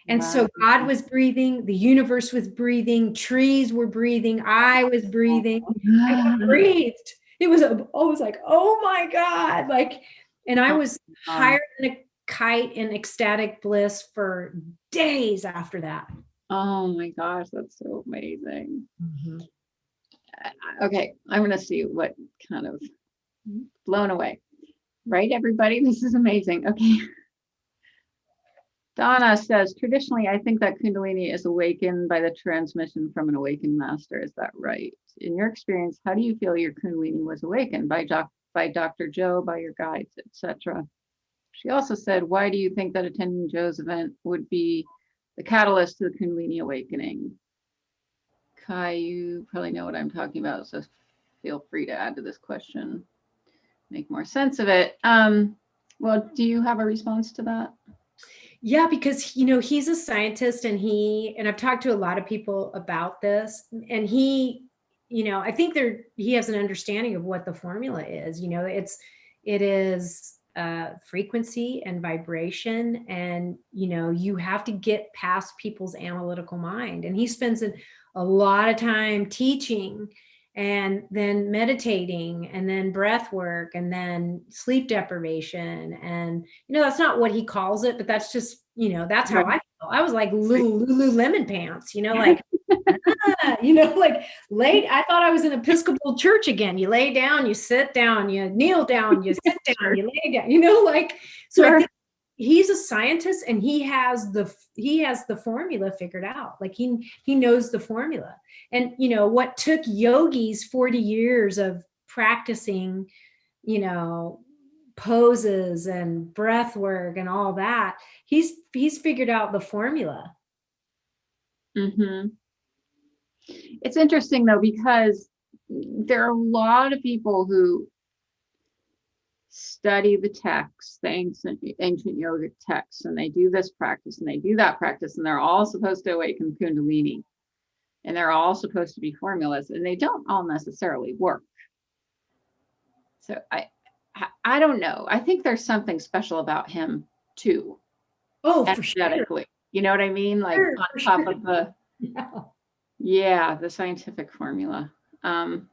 And so God was breathing, the universe was breathing, trees were breathing, I was breathing, I got breathed. I was like, oh my God. Like, and I was higher than a kite in ecstatic bliss for days after that. Oh my gosh, that's so amazing. Okay, I'm going to see what kind of blown away. Right, everybody? This is amazing. Okay. Donna says, traditionally, I think that Kundalini is awakened by the transmission from an awakened master. Is that right? In your experience, how do you feel your Kundalini was awakened? By Dr. Joe, by your guides, etc.? She also said, why do you think that attending Joe's event would be the catalyst to the Kundalini awakening? Kai, you probably know what I'm talking about, so feel free to add to this question, make more sense of it. Well, do you have a response to that? Yeah, because he's a scientist, and I've talked to a lot of people about this, and I think he has an understanding of what the formula is. It is frequency and vibration, and you have to get past people's analytical mind. And he spends a lot of time teaching, and then meditating, and then breath work, and then sleep deprivation. And that's not what he calls it, but that's just that's how I feel. I was like Lululemon pants, like like late. I thought I was in Episcopal church again. You lay down, you sit down, you kneel down, you sit down, you lay down, so I think he's a scientist, and he has the formula figured out. Like he knows the formula. And what took yogis 40 years of practicing poses and breath work and all that, he's figured out the formula. It's interesting though, because there are a lot of people who study the texts, the ancient yogic texts, and they do this practice and they do that practice, and they're all supposed to awaken Kundalini, and they're all supposed to be formulas, and they don't all necessarily work. So I don't know. I think there's something special about him too. Oh, for sure. You know what I mean? Like on top of the the scientific formula.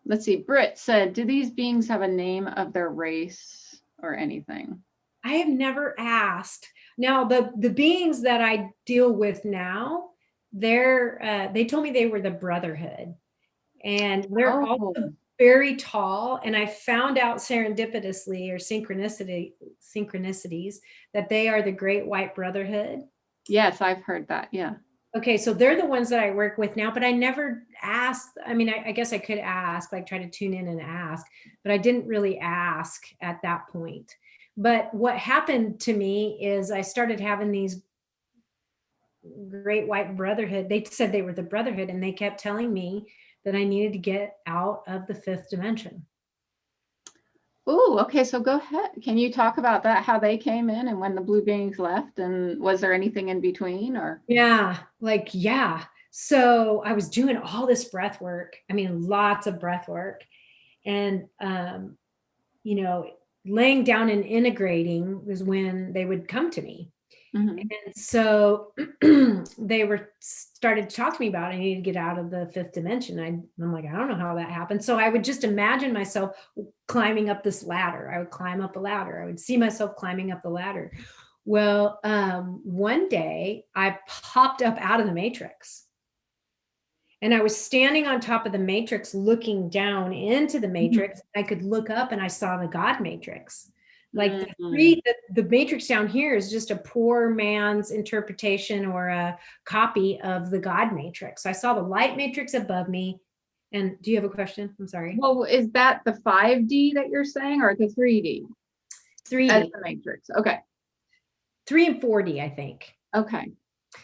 Let's see. Britt said, do these beings have a name of their race or anything? I have never asked. Now, the beings that I deal with now, they told me they were the Brotherhood, and they're also very tall. And I found out serendipitously, or synchronicities, that they are the Great White Brotherhood. Yes, I've heard that. Yeah. Okay, so they're the ones that I work with now, but I never asked. I mean, I guess I could ask, like try to tune in and ask, but I didn't really ask at that point. But what happened to me is I started having these Great White Brotherhood. They said they were the Brotherhood, and they kept telling me that I needed to get out of the fifth dimension. Oh, okay. So go ahead. Can you talk about that, how they came in and when the blue beings left, and was there anything in between? Or so I was doing all this breath work. I mean, lots of breath work, and laying down and integrating was when they would come to me. Mhm. And so they started to talk to me about, I need to get out of the fifth dimension. I'm like, I don't know how that happened. So I would just imagine myself climbing up this ladder. I would climb up a ladder. I would see myself climbing up the ladder. Well, one day I popped up out of the matrix. And I was standing on top of the matrix, looking down into the matrix. I could look up and I saw the God matrix. Like the matrix down here is just a poor man's interpretation or a copy of the God matrix. I saw the light matrix above me. And do you have a question? I'm sorry. Well, is that the 5D that you're saying, or the 3D? 3D. As the matrix. Okay. 3 and 4D, I think. Okay.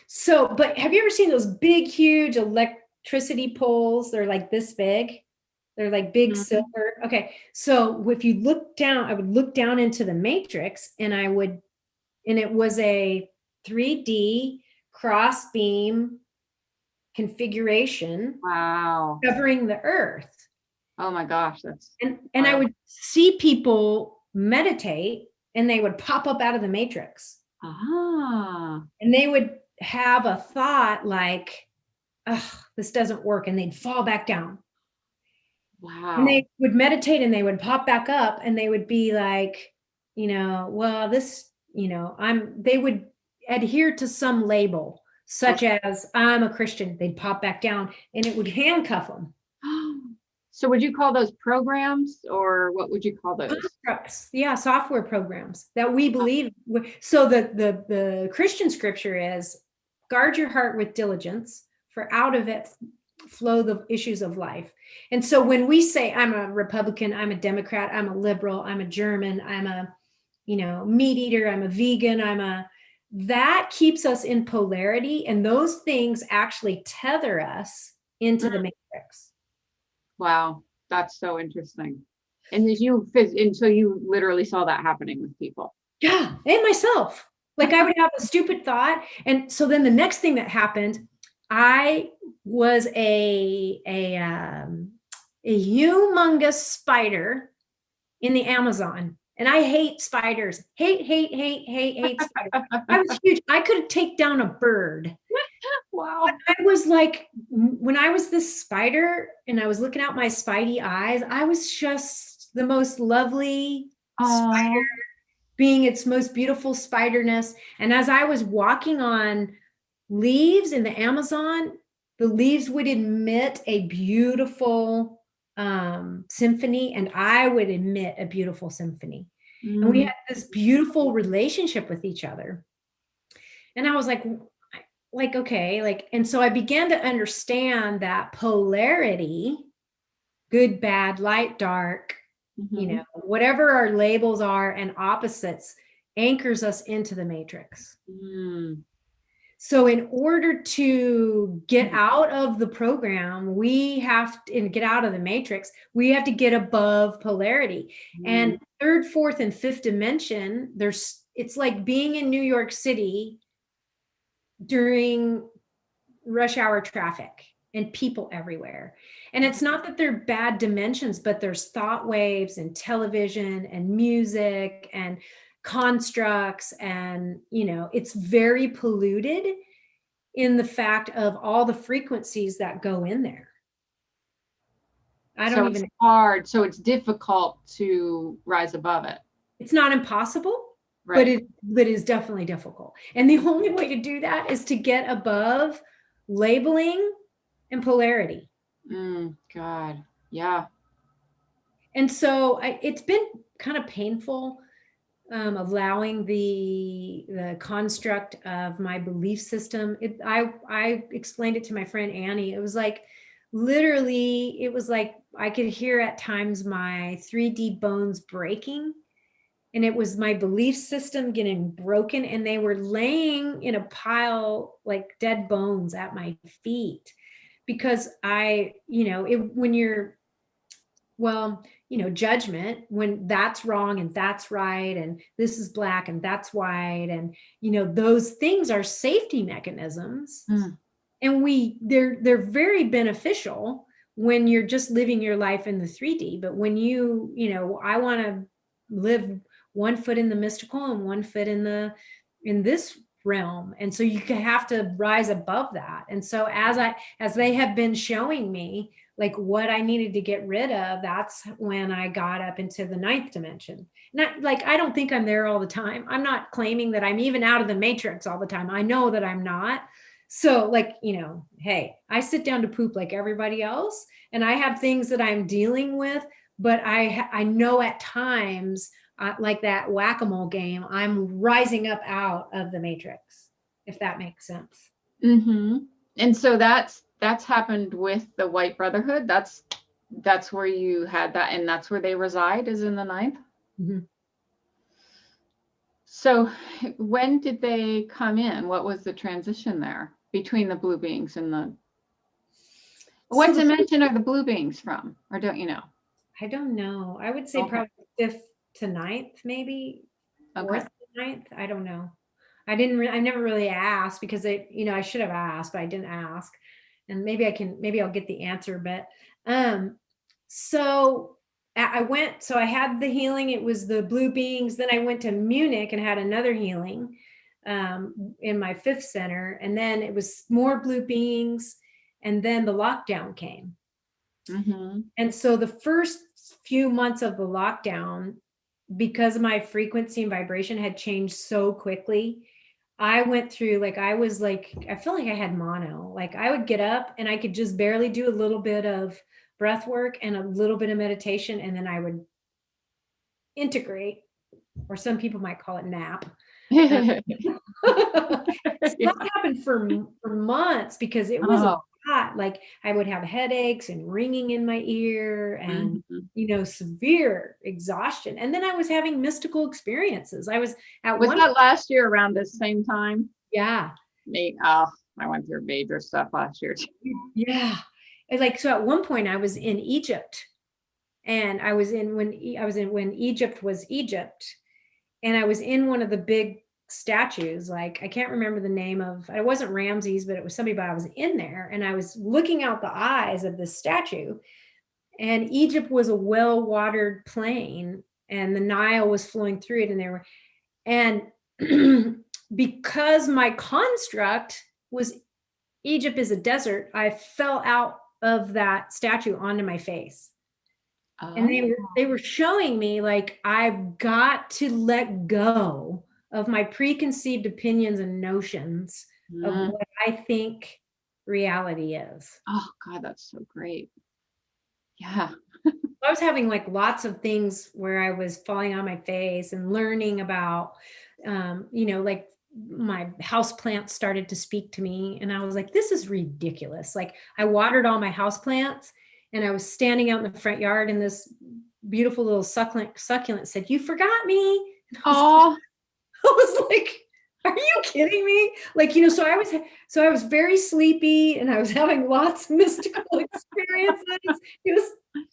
So, but have you ever seen those big, huge electricity poles? They're like this big. They're like big silver. Okay. So if you look down, I would look down into the matrix and it was a 3D cross beam configuration. Wow. Covering the earth. Oh my gosh. And I would see people meditate and they would pop up out of the matrix. And they would have a thought like, oh, this doesn't work. And they'd fall back down. Wow. And they would meditate and they would pop back up and they would be like, well, this, they would adhere to some label, such as I'm a Christian. They'd pop back down and it would handcuff them. So would you call those programs, or what would you call those? Yeah, software programs that we believe. So the Christian scripture is, guard your heart with diligence, for out of it flow the issues of life. And so when we say I'm a Republican, I'm a Democrat, I'm a liberal, I'm a German, I'm a meat eater, I'm a vegan, that keeps us in polarity, and those things actually tether us into the matrix. Wow, that's so interesting. And so you literally saw that happening with people. Yeah, and myself. Like I would have a stupid thought, and so then the next thing that happened, I was a humongous spider in the Amazon. And I hate spiders. Hate spiders. I was huge. I could take down a bird. Wow. But I was like, when I was this spider and I was looking out my spidey eyes, I was just the most lovely spider, being its most beautiful spiderness. And as I was walking on leaves in the Amazon, the leaves would emit a beautiful symphony, and I would emit a beautiful symphony. And we had this beautiful relationship with each other. And I was like, okay, and so I began to understand that polarity, good, bad, light, dark, whatever our labels are, and opposites anchors us into the matrix. So in order to get out of the program, we have to, and get out of the matrix, we have to get above polarity. And third, fourth, and fifth dimension, it's like being in New York City during rush hour traffic and people everywhere. And it's not that they're bad dimensions, but there's thought waves and television and music and constructs, and it's very polluted in the fact of all the frequencies that go in there. It's hard. So it's difficult to rise above it. It's not impossible, right. but it is definitely difficult. And the only way to do that is to get above labeling and polarity. God, yeah. And so it's been kind of painful, allowing the construct of my belief system. I explained it to my friend Annie. It was like, literally, it was like I could hear at times my 3D bones breaking, and it was my belief system getting broken, and they were laying in a pile like dead bones at my feet, because judgment, when that's wrong and that's right, and this is black and that's white, and those things are safety mechanisms. And they're very beneficial when you're just living your life in the 3D. But when I want to live one foot in the mystical and one foot in this realm. And so you have to rise above that. And so as they have been showing me like what I needed to get rid of, that's when I got up into the 9th dimension. Not like, I don't think I'm there all the time. I'm not claiming that I'm even out of the matrix all the time. I know that I'm not. So like, hey, I sit down to poop like everybody else, and I have things that I'm dealing with, but I know at times, like that whack-a-mole game, I'm rising up out of the matrix, if that makes sense. Mm-hmm. And so that's happened with the White Brotherhood. That's where you had that, and that's where they reside, is in the 9th. Mm-hmm. So when did they come in? What was the transition there between the blue beings and the... What dimension are the blue beings from? Or don't you know? I don't know. I would say probably 5th to 9th, maybe 4th to 9th. I don't know. I never really asked, because I should have asked, but I didn't ask. And maybe I'll get the answer. But so I had the healing. It was the blue beings. Then I went to Munich and had another healing in my 5th center. And then it was more blue beings. And then the lockdown came. Mm-hmm. And so the first few months of the lockdown, because my frequency and vibration had changed so quickly, I went through, I feel like I had mono. Like I would get up and I could just barely do a little bit of breath work and a little bit of meditation. And then I would integrate, or some people might call it nap. That happened for months, because it was a lot. Like I would have headaches and ringing in my ear and, severe exhaustion. And then I was having mystical experiences. Was that last year around this same time? Yeah. I went through major stuff last year too. Yeah. And so at one point I was in Egypt, and I was in when Egypt was Egypt, and I was in one of the big statues. Like I can't remember the name of, it wasn't Ramses, but it was somebody, but I was in there and I was looking out the eyes of this statue, and Egypt was a well-watered plain and the Nile was flowing through it. And because my construct was Egypt is a desert, I fell out of that statue onto my face. And they were showing me like, I've got to let go of my preconceived opinions and notions of what I think reality is. Oh God, that's so great. Yeah. I was having like lots of things where I was falling on my face and learning about, like my house plants started to speak to me, and I was like, this is ridiculous. Like I watered all my house plants, and I was standing out in the front yard, and this beautiful little succulent said, "You forgot me." Oh, I was like, are you kidding me? Like, so I was very sleepy, and I was having lots of mystical experiences.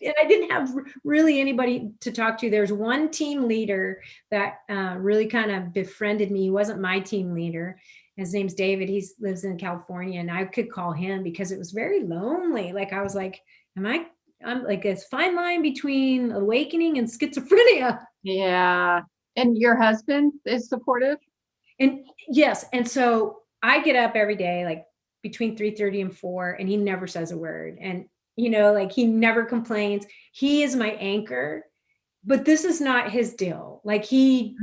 And I didn't have really anybody to talk to. There's one team leader that really kind of befriended me. He wasn't my team leader. His name's David. He lives in California, and I could call him because it was very lonely. Like I was like, I'm like, it's fine line between awakening and schizophrenia. Yeah. And your husband is supportive? And yes. And so I get up every day, like between 3:30 and 4, and he never says a word. And, like he never complains. He is my anchor, but this is not his deal. Like he,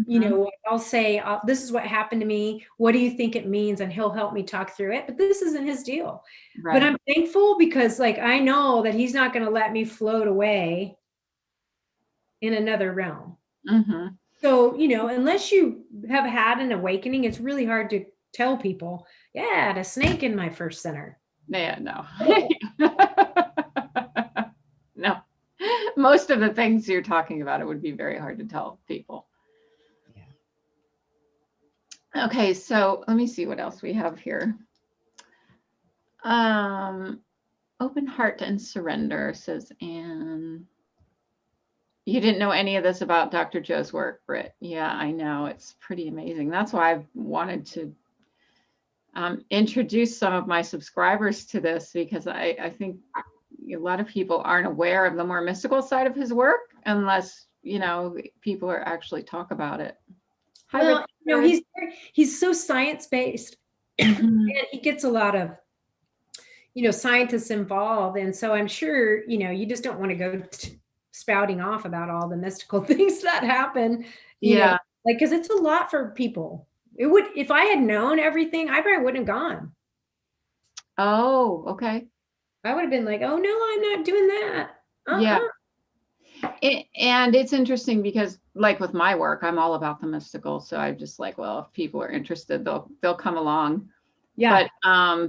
I'll say, this is what happened to me. What do you think it means? And he'll help me talk through it, but this isn't his deal. Right. But I'm thankful, because like, I know that he's not going to let me float away in another realm. Mm-hmm. So, unless you have had an awakening, it's really hard to tell people, yeah, I had a snake in my first center. Yeah, no. No. Most of the things you're talking about, it would be very hard to tell people. Yeah. Okay, so let me see what else we have here. Open heart and surrender, says Anne. You didn't know any of this about Dr. Joe's work, Britt. Yeah, I know. It's pretty amazing. That's why I've wanted to introduce some of my subscribers to this, because I think a lot of people aren't aware of the more mystical side of his work unless, people are actually talk about it. Well, No, good. he's so science-based. Mhm. And he gets a lot of, scientists involved. And so I'm sure, you just don't want to go spouting off about all the mystical things that happen, Yeah. like, because it's a lot for people. It would, if I had known everything, I probably wouldn't have gone. Oh, okay. I would have been like, oh no, I'm not doing that. Yeah. Uh-uh. And it's interesting because like with my work, I'm all about the mystical. So I'm just like, well, if people are interested, they'll come along. Yeah.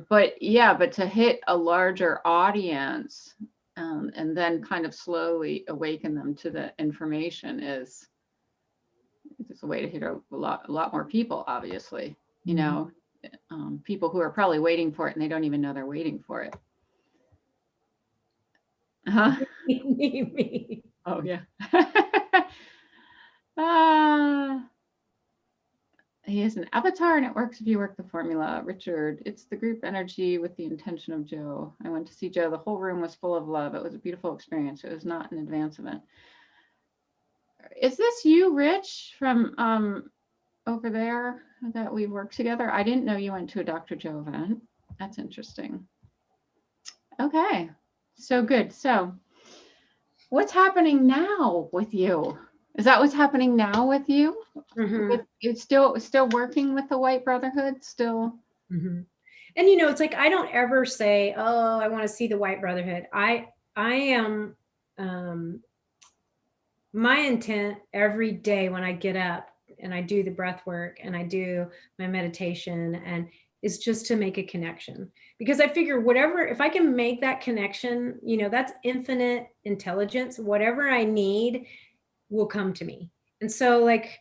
But yeah, but to hit a larger audience, and then kind of slowly awaken them to the information is just a way to hit a lot more people, obviously, people who are probably waiting for it and they don't even know they're waiting for it. Huh? Me. Oh yeah. Ah, he is an avatar and it works if you work the formula. Richard, it's the group energy with the intention of Joe. I went to see Joe. The whole room was full of love. It was a beautiful experience. It was not an advance event. Is this you, Rich, from over there that we work together? I didn't know you went to a Dr. Joe event. That's interesting. Okay, so good. So what's happening now with you? Is that what's happening now with you? It's still working with the White Brotherhood still? And it's like, I don't ever say, oh, I want to see the White Brotherhood. I am, my intent every day when I get up and I do the breath work and I do my meditation, and is just to make a connection, because I figure whatever, if I can make that connection, that's infinite intelligence. Whatever I need will come to me. And so like,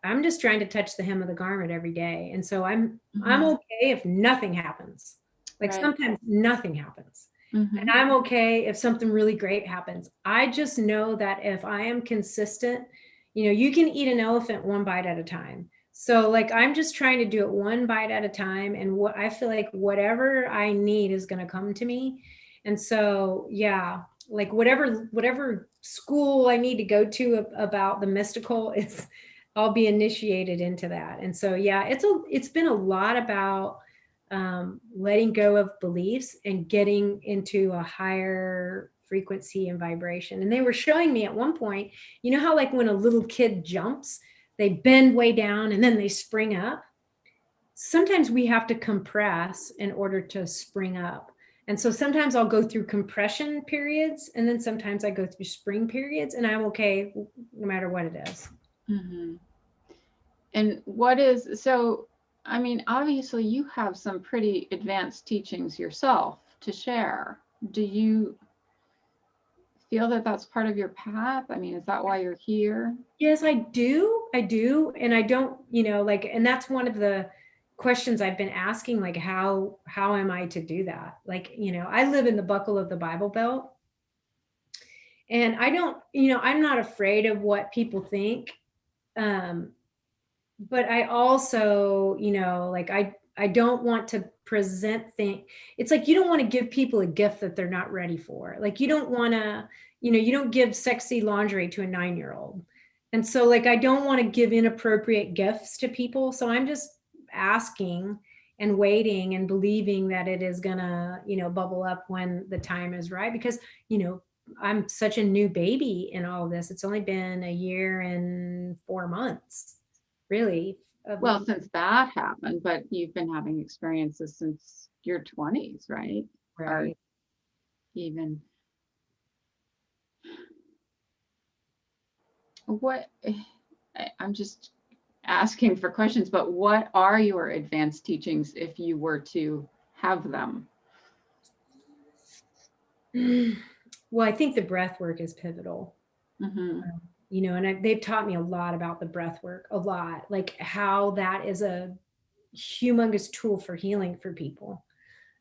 I'm just trying to touch the hem of the garment every day. And so I'm okay if nothing happens. Like Right. sometimes nothing happens. Mm-hmm. And I'm okay if something really great happens. I just know that if I am consistent, you can eat an elephant one bite at a time. So like, I'm just trying to do it one bite at a time. And what I feel like whatever I need is going to come to me. And so, yeah, like whatever school I need to go to about the mystical is, I'll be initiated into that. And so, yeah, it's been a lot about letting go of beliefs and getting into a higher frequency and vibration. And they were showing me at one point, how like when a little kid jumps, they bend way down and then they spring up. Sometimes we have to compress in order to spring up. And so sometimes I'll go through compression periods, and then sometimes I go through spring periods, and I'm okay no matter what it is. Mm-hmm. And what is, so, I mean, obviously you have some pretty advanced teachings yourself to share. Do you feel that that's part of your path? I mean, is that why you're here? Yes, I do. I do. And I don't, like, and that's one of the questions I've been asking, like, how am I to do that? Like, I live in the buckle of the Bible Belt, and I don't, I'm not afraid of what people think. But I also, like, I don't want to present things. It's like, you don't want to give people a gift that they're not ready for. Like, you don't want to, you don't give sexy lingerie to a 9-year-old. And so like, I don't want to give inappropriate gifts to people. So I'm just asking and waiting and believing that it is gonna, bubble up when the time is right. Because, I'm such a new baby in all of this. It's only been a year and 4 months, really. Well, since that happened, but you've been having experiences since your 20s, right? Or Right. even what, I'm just asking for questions, but what are your advanced teachings if you were to have them? Well, I think the breath work is pivotal. Mm-hmm. And they've taught me a lot about the breath work, a lot, like how that is a humongous tool for healing for people.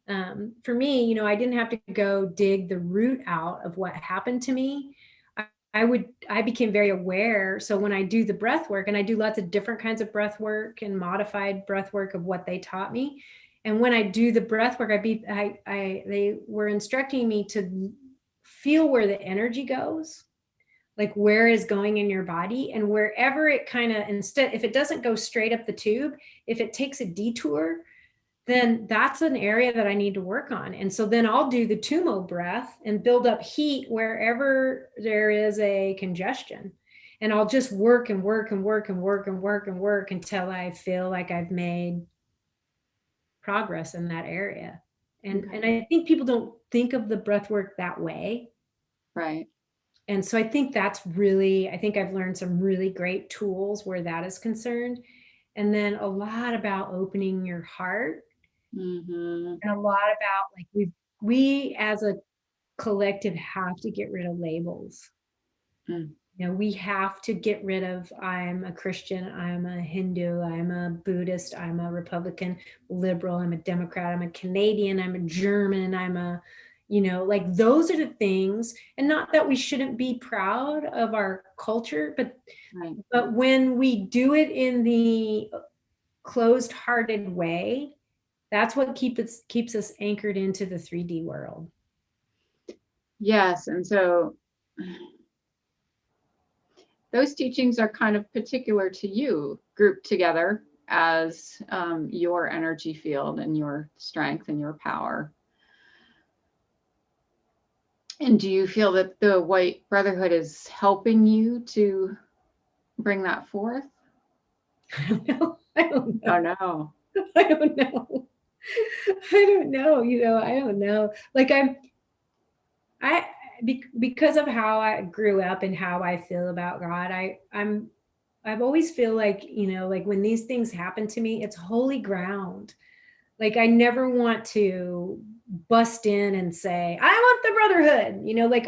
For me, I didn't have to go dig the root out of what happened to me. I became very aware. So when I do the breath work, and I do lots of different kinds of breath work and modified breath work of what they taught me. And when I do the breath work, they were instructing me to feel where the energy goes. like where is going in your body, and wherever it kind of, instead, if it doesn't go straight up the tube, if it takes a detour, then that's an area that I need to work on. And so then I'll do the Tumo breath and build up heat wherever there is a congestion. And I'll just work and work and work and work and work and work until I feel like I've made progress in that area. And I think people don't think of the breath work that way. Right. And so I think that's really, I think I've learned some really great tools where that is concerned. And then a lot about opening your heart. And a lot about like we as a collective have to get rid of labels. You know, we have to get rid of, I'm a Christian, I'm a Hindu, I'm a Buddhist, I'm a Republican, liberal, I'm a Democrat, I'm a Canadian, I'm a German, I'm a, you know, like those are the things. And not that we shouldn't be proud of our culture, but when we do it in the closed-hearted way, that's what keeps us anchored into the 3D world. Yes. And so those teachings are kind of particular to you, grouped together as your energy field and your strength and your power. And do you feel that the White Brotherhood is helping you to bring that forth? I don't know. I don't know. Oh, no. I don't know. I don't know. You know, I don't know. Like because of how I grew up and how I feel about God, I've always feel like, you know, like when these things happen to me, it's holy ground. Like I never want to bust in and say, I want the brotherhood, you know, like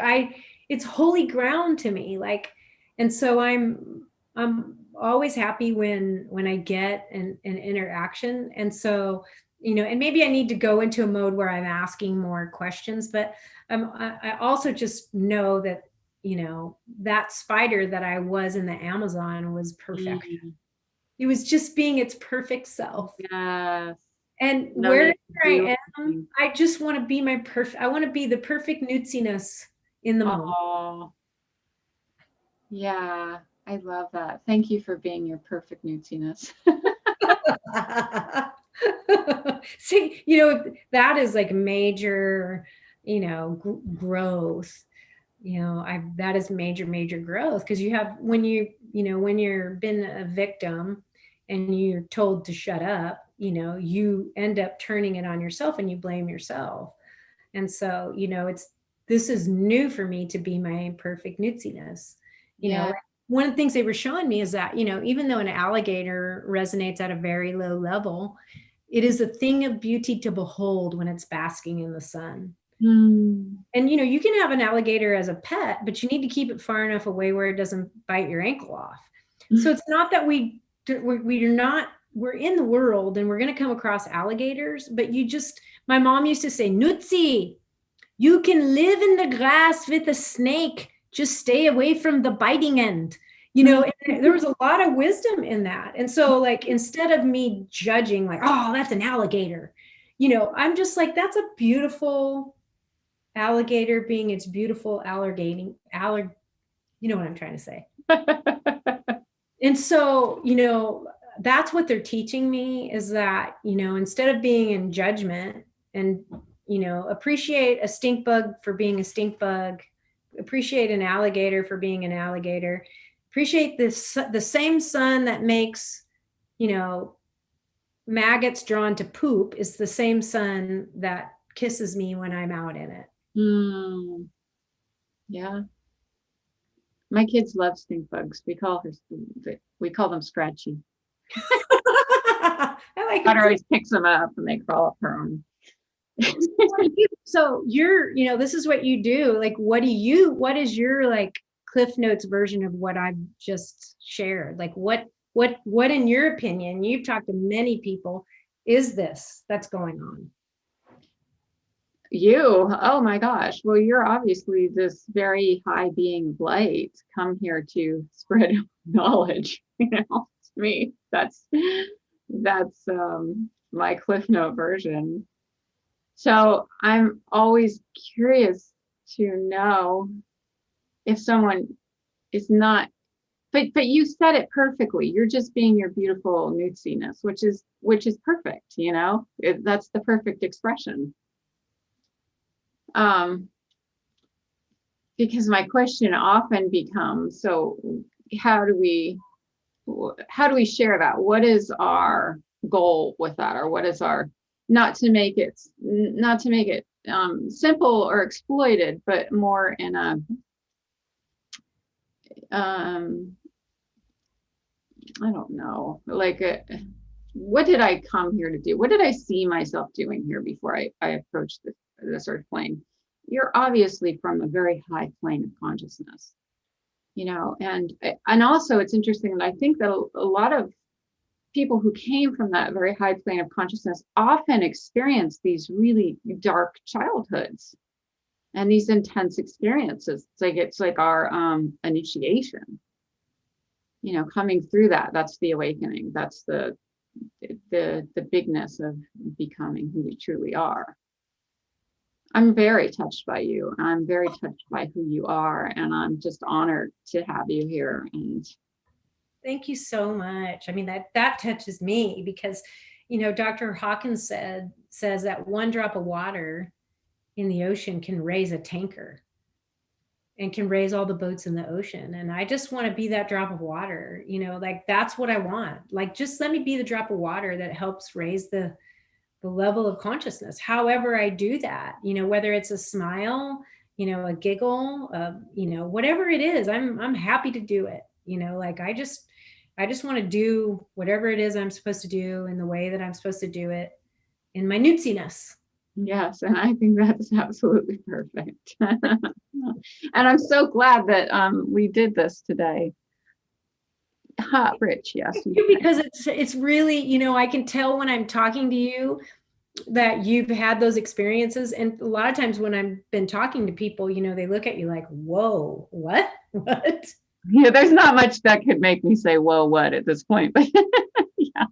it's holy ground to me. Like, and so I'm always happy when I get an interaction. And so, you know, and maybe I need to go into a mode where I'm asking more questions, but I also just know that, you know, that spider that I was in the Amazon was perfection. It was just being its perfect self. Yes. And where I am, I just want to be I want to be the perfect nutsiness in the moment. Oh, yeah. I love that. Thank you for being your perfect nutsiness. See, you know, that is like major, you know, growth. You know, that is major growth, because you have, when when you're been a victim and you're told to shut up, you know, you end up turning it on yourself and you blame yourself. And so, you know, this is new for me to be my perfect nutsiness. You know, like one of the things they were showing me is that, you know, even though an alligator resonates at a very low level, it is a thing of beauty to behold when it's basking in the sun. And, you know, you can have an alligator as a pet, but you need to keep it far enough away where it doesn't bite your ankle off. So it's not that we're in the world and we're going to come across alligators, but my mom used to say, Nootsie, you can live in the grass with a snake, just stay away from the biting end. You know, there was a lot of wisdom in that. And so, like, instead of me judging like, oh, that's an alligator, you know, I'm just like, that's a beautiful alligator being its beautiful you know what I'm trying to say. And so, you know, that's what they're teaching me, is that, you know, instead of being in judgment and, you know, appreciate a stink bug for being a stink bug, appreciate an alligator for being an alligator, appreciate the same sun that makes, you know, maggots drawn to poop is the same sun that kisses me when I'm out in it. Yeah. My kids love stink bugs. We call them Scratchy. I like Daughter always picks them up and they crawl up her own. So you know, this is what you do. Like, what is your like Cliff Notes version of what I've just shared? Like what in your opinion, you've talked to many people, is this that's going on? Oh my gosh. Well, you're obviously this very high being of light come here to spread knowledge. You know, to me, that's my Cliff Note version. So I'm always curious to know if someone it's not, but you said it perfectly. You're just being your beautiful nutsiness, which is perfect, you know? That's the perfect expression. Because my question often becomes, so how do we share that? What is our goal with that? Or what is our, not to make it simple or exploited, but more in a, I don't know, like what did I come here to do? What did I see myself doing here before I approached this earth plane? You're obviously from a very high plane of consciousness, you know, and also it's interesting that I think that a lot of people who came from that very high plane of consciousness often experience these really dark childhoods and these intense experiences. It's like our initiation, you know, coming through that's the awakening. That's the bigness of becoming who we truly are. I'm very touched by you. I'm very touched by who you are, and I'm just honored to have you here. And thank you so much. I mean, that touches me because, you know, Dr. Hawkins says that one drop of water in the ocean can raise a tanker and can raise all the boats in the ocean. And I just want to be that drop of water, you know, like that's what I want. Like, just let me be the drop of water that helps raise the level of consciousness. However I do that, you know, whether it's a smile, you know, a giggle, you know, whatever it is, I'm happy to do it. You know, like I just want to do whatever it is I'm supposed to do in the way that I'm supposed to do it in my nutsiness. yes, and I think that's absolutely perfect. And I'm so glad that we did this today. Hot rich, yes. Because it's really, you know, I can tell when I'm talking to you that you've had those experiences. And a lot of times when I've been talking to people, you know, they look at you like, whoa, what? Yeah, there's not much that could make me say, whoa, what at this point, but yeah.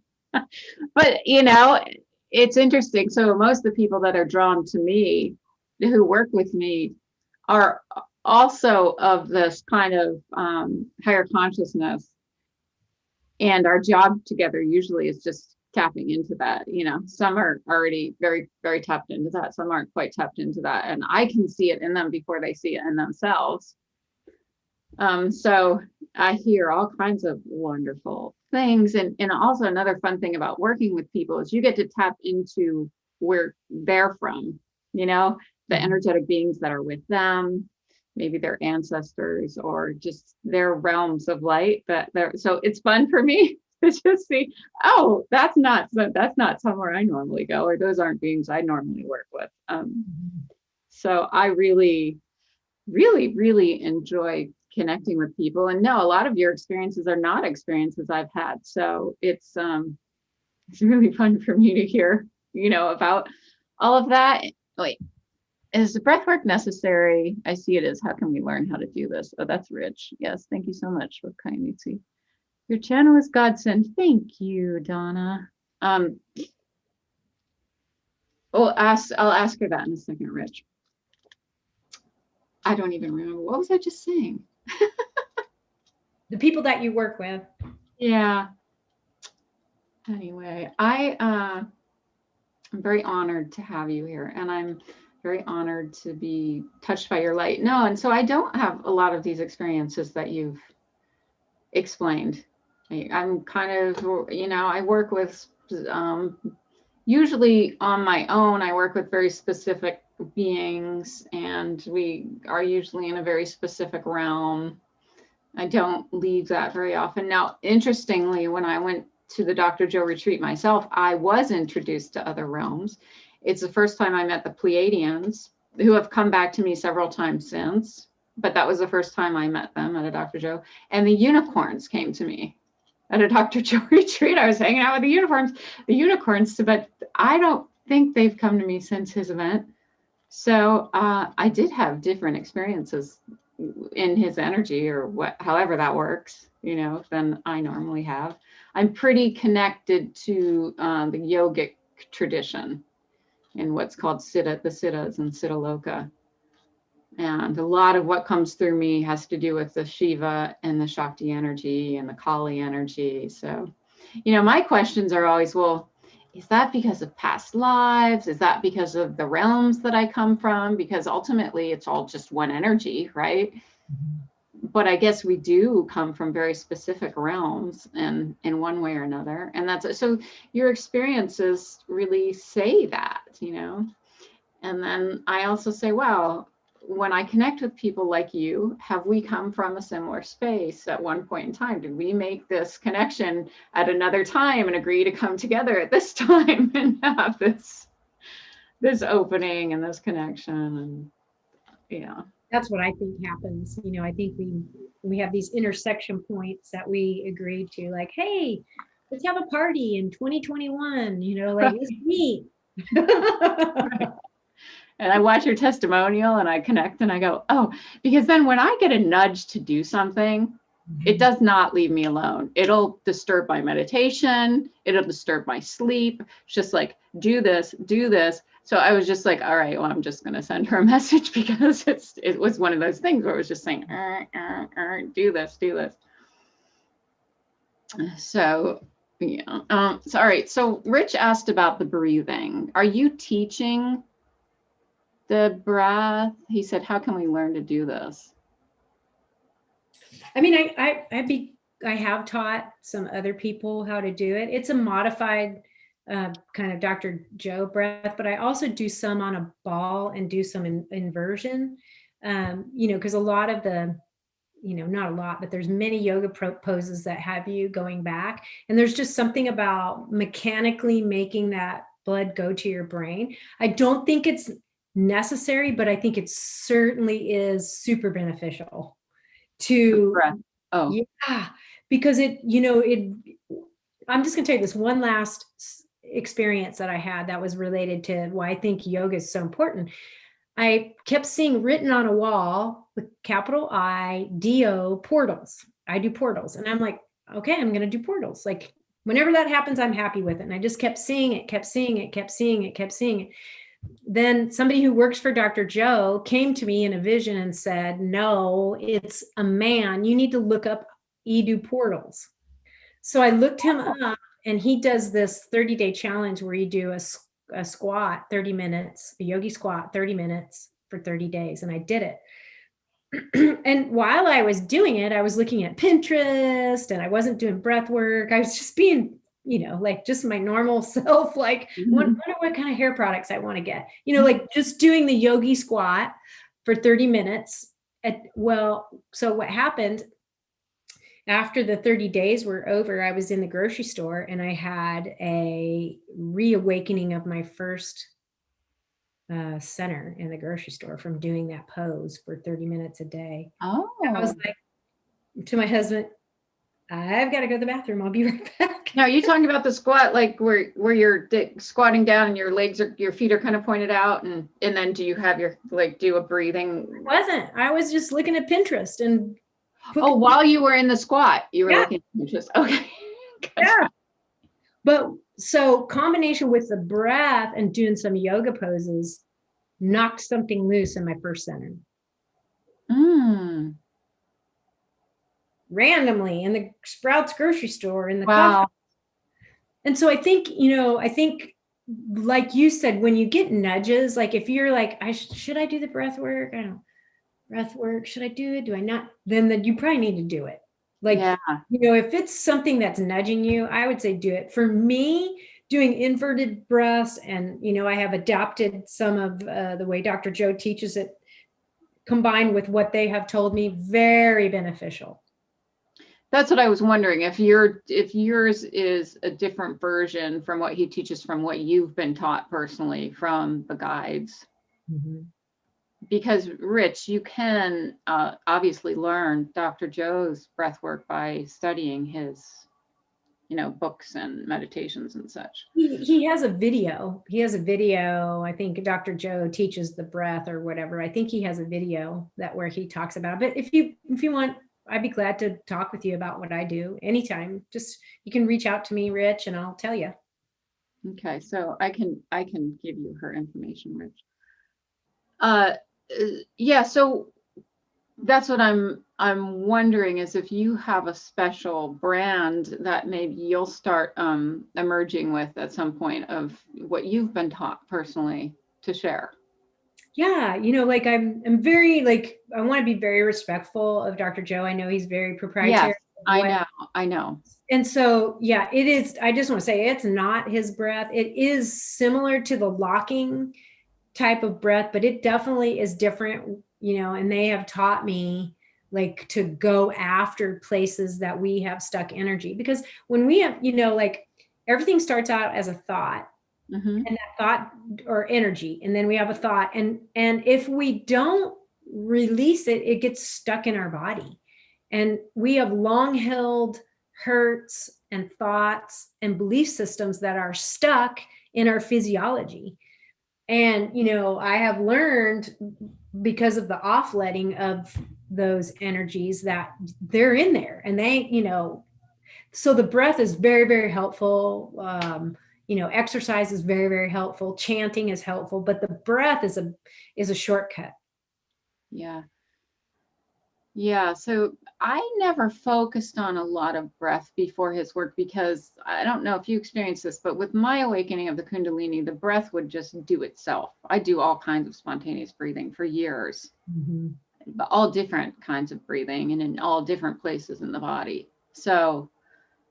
But you know, it's interesting. So most of the people that are drawn to me, who work with me, are also of this kind of higher consciousness. And our job together usually is just tapping into that. You know, some are already very, very tapped into that. Some aren't quite tapped into that. And I can see it in them before they see it in themselves. So I hear all kinds of wonderful things. And also another fun thing about working with people is you get to tap into where they're from, you know, the energetic beings that are with them, maybe their ancestors or just their realms of light so it's fun for me to just see, oh, that's not somewhere I normally go, or those aren't beings I normally work with. So I really, really, really enjoy connecting with people. And no, a lot of your experiences are not experiences I've had. So it's really fun for me to hear, you know, about all of that. Wait, is the breath work necessary? I see it as, how can we learn how to do this? Oh, that's rich. Yes, thank you so much for kind Nootsie. Your channel is godsend. Thank you, Donna. I'll ask her that in a second, Rich. I don't even remember. What was I just saying? The people that you work with. Yeah. Anyway, I'm very honored to have you here, and I'm very honored to be touched by your light. No, and so I don't have a lot of these experiences that you've explained. I'm kind of, you know, I work with, usually on my own, I work with very specific beings, and we are usually in a very specific realm. I don't leave that very often. Now, interestingly, when I went to the Dr. Joe retreat myself, I was introduced to other realms. It's the first time I met the Pleiadians, who have come back to me several times since, but that was the first time I met them at a Dr. Joe. And the unicorns came to me at a Dr. Joe retreat. I was hanging out with the unicorns, but I don't think they've come to me since his event. So I did have different experiences in his energy, or however that works, you know, than I normally have. I'm pretty connected to the yogic tradition in what's called Siddha, the Siddhas and Siddha Loka. And a lot of what comes through me has to do with the Shiva and the Shakti energy and the Kali energy. So, my questions are always, well, is that because of past lives? Is that because of the realms that I come from? Because ultimately it's all just one energy, right? But I guess we do come from very specific realms and in one way or another. And that's so your experiences really say that, And then I also say, wow, when I connect with people like you, have we come from a similar space at one point in time? Did we make this connection at another time and agree to come together at this time and have this opening and this connection? And That's what I think happens. I think we have these intersection points that we agreed to, like, hey, let's have a party in 2021, like let's meet. Right. And I watch your testimonial and I connect and I go, oh, because then when I get a nudge to do something, it does not leave me alone. It'll disturb my meditation. It'll disturb my sleep. It's just like, do this, do this. So I was just like, all right, well, I'm just going to send her a message because it was one of those things where it was just saying, do this, do this. So, yeah. So, all right. So Rich asked about the breathing. Are you teaching the breath? He said, how can we learn to do this? I mean, I have taught some other people how to do it. It's a modified kind of Dr. Joe breath, but I also do some on a ball and do some inversion. Because a lot of the, not a lot, but there's many yoga poses that have you going back. And there's just something about mechanically making that blood go to your brain. I don't think it's necessary, but I think it certainly is super beneficial to Breath. Oh, yeah, because I'm just gonna tell you this one last experience that I had that was related to why I think yoga is so important. I kept seeing written on a wall with capital IDO portals. I do portals, and I'm like, okay, I'm gonna do portals. Like whenever that happens, I'm happy with it. And I just kept seeing it, kept seeing it, kept seeing it, kept seeing it. Then somebody who works for Dr. Joe came to me in a vision and said, no, it's a man. You need to look up Edu portals. So I looked him up, and he does this 30-day challenge where you do a squat 30 minutes, a yogi squat 30 minutes for 30 days. And I did it. And while I was doing it, I was looking at Pinterest and I wasn't doing breath work. I was just being like just my normal self, like wonder what kind of hair products I want to get, like just doing the yogi squat for 30 minutes. So what happened after the 30 days were over, I was in the grocery store and I had a reawakening of my first center in the grocery store from doing that pose for 30 minutes a day. Oh. I was like to my husband, I've got to go to the bathroom. I'll be right back. Now, are you talking about the squat, like where you're squatting down and your feet are kind of pointed out, and then do you have do a breathing? It wasn't. I was just looking at Pinterest and. While you were in the squat, you were Yeah. looking at Pinterest. Okay. Gotcha. Yeah. But so combination with the breath and doing some yoga poses knocked something loose in my first center. Randomly in the Sprouts grocery store in the coffee. And so I think like you said, when you get nudges, like if you're like, should I do the breath work? I don't know. Breath work, should I do it? Do I not? Then you probably need to do it. Like, if it's something that's nudging you, I would say do it. For me, doing inverted breaths, and, I have adopted some of the way Dr. Joe teaches it, combined with what they have told me, very beneficial. That's what I was wondering, if yours is a different version from what he teaches, from what you've been taught personally from the guides. Mm-hmm. Because Rich, you can obviously learn Dr. Joe's breath work by studying his, books and meditations and such. He has a video. I think Dr. Joe teaches the breath or whatever. I think he has a video where he talks about it. But if you want, I'd be glad to talk with you about what I do anytime. Just, you can reach out to me, Rich, and I'll tell you. Okay. So I can give you her information, Rich. Yeah, so that's what I'm wondering, is if you have a special brand that maybe you'll start emerging with at some point, of what you've been taught personally to share. Yeah, you know, like I'm very like, I want to be very respectful of Dr. Joe. I know he's very Yes, proprietary of I what, know, I know. and so yeah, it is. I just want to say it's not his breath. It is similar to the locking type of breath, but it definitely is different, you know, and they have taught me like to go after places that we have stuck energy, because when we have, you know, like everything starts out as a thought, Mm-hmm. and that thought or energy, and then we have a thought, and if we don't release it, it gets stuck in our body, and we have long held hurts and thoughts and belief systems that are stuck in our physiology. And you know, I have learned, because of the offletting of those energies, that they're in there, and they, you know, so the breath is very, very helpful. You know, exercise is very, very helpful. Chanting is helpful, but the breath is a shortcut. Yeah. Yeah, so I never focused on a lot of breath before his work, because I don't know if you experienced this, but with my awakening of the Kundalini, the breath would just do itself. I do all kinds of spontaneous breathing for years, Mm-hmm. but all different kinds of breathing and in all different places in the body. So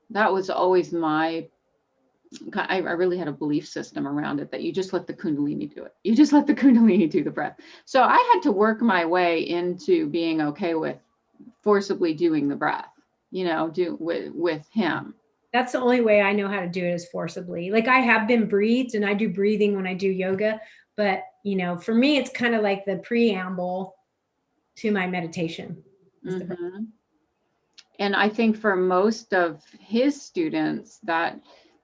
that was always I really had a belief system around it, that you just let the Kundalini do it. You just let the Kundalini do the breath. So I had to work my way into being okay with forcibly doing the breath, you know, do with him. That's the only way I know how to do it, is forcibly. Like I have been breathed, and I do breathing when I do yoga, but you know, for me, it's kind of like the preamble to my meditation is the breath. Mm-hmm. And I think for most of his students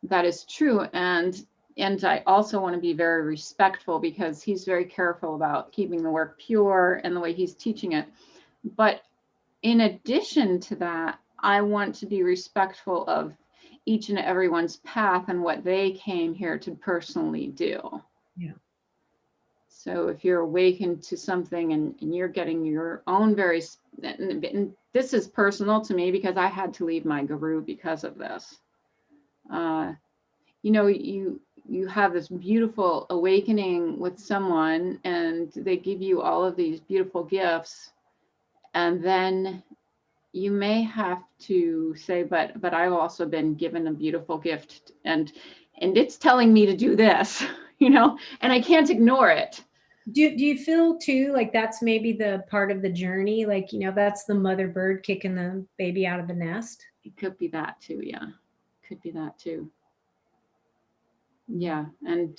that is true. And I also want to be very respectful, because he's very careful about keeping the work pure and the way he's teaching it. But in addition to that, I want to be respectful of each and everyone's path and what they came here to personally do. Yeah. So if you're awakened to something, and you're getting your own and this is personal to me, because I had to leave my guru because of this. You know, you have this beautiful awakening with someone, and they give you all of these beautiful gifts, and then you may have to say, but I've also been given a beautiful gift, and it's telling me to do this, you know, and I can't ignore it. Do you feel too like that's maybe the part of the journey? Like, you know, that's the mother bird kicking the baby out of the nest. It could be that too, yeah. Could be that too. Yeah, and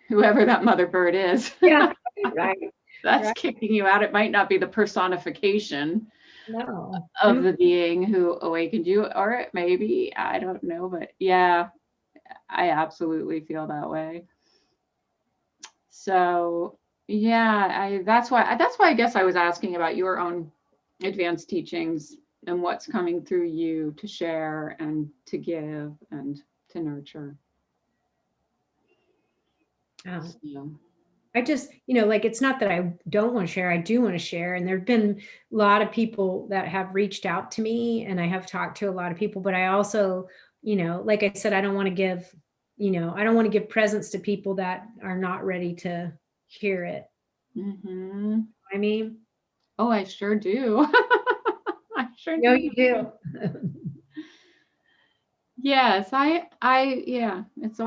whoever that mother bird is, Yeah, right, that's right. kicking you out. It might not be the personification No. of the being who awakened you, or it may be, I don't know, but yeah, I absolutely feel that way. So yeah, that's why I guess I was asking about your own advanced teachings and what's coming through you to share and to give and to nurture. So, I just, you know, like it's not that I don't want to share, I do want to share. And there've been a lot of people that have reached out to me, and I have talked to a lot of people, but I also, you know, like I said, I don't want to give, you know, I don't want to give presents to people that are not ready to hear it. mm-hmm. I mean, Oh, I sure do. I sure no, do. you do. Yes, yeah, it's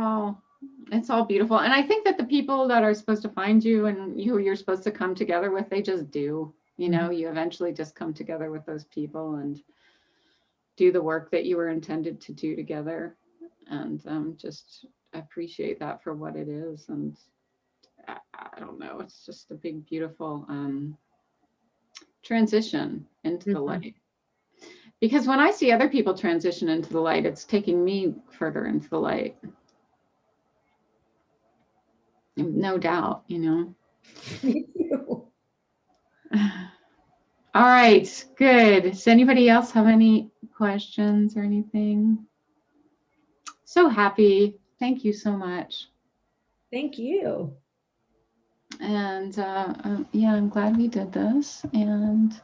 all beautiful. And I think that the people that are supposed to find you and who you're supposed to come together with, they just do. You know, you eventually just come together with those people and do the work that you were intended to do together. And just appreciate that for what it is. And I don't know, it's just a big, beautiful transition into the Mhm. light. Because when I see other people transition into the light, it's taking me further into the light. No doubt, you know. Me too. All right, good. Does anybody else have any questions or anything? So happy. Thank you so much. Thank you. And yeah, I'm glad we did this. And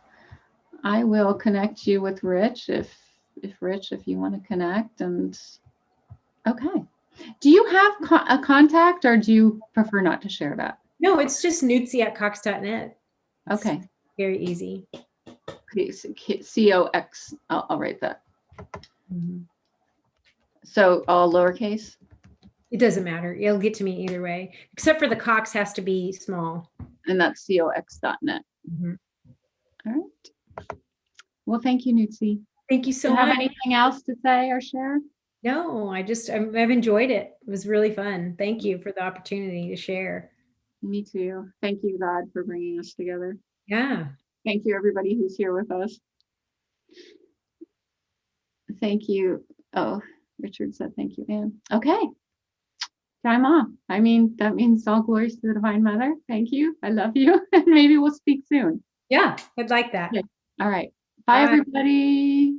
I will connect you with Rich if Rich, if you want to connect. And okay. Do you have a contact, or do you prefer not to share that? No, it's just Nootsie at Cox.net. Okay. Very easy. COX. I'll write that. Mm-hmm. So all lowercase? It doesn't matter. It'll get to me either way, except for the Cox has to be small. And that's cox.net. Mm-hmm. All right. Well, thank you, Nootsie. Thank you so Do you much. have anything else to say or share? No, I've enjoyed it. It was really fun. Thank you for the opportunity to share. Me too. Thank you, God, for bringing us together. Yeah. Thank you, everybody who's here with us. Thank you. Oh, Richard said thank you, Anne. Okay. Time off. I mean, that means all glories to the Divine Mother. Thank you. I love you. And maybe we'll speak soon. Yeah, I'd like that. Okay. All right. Bye, everybody.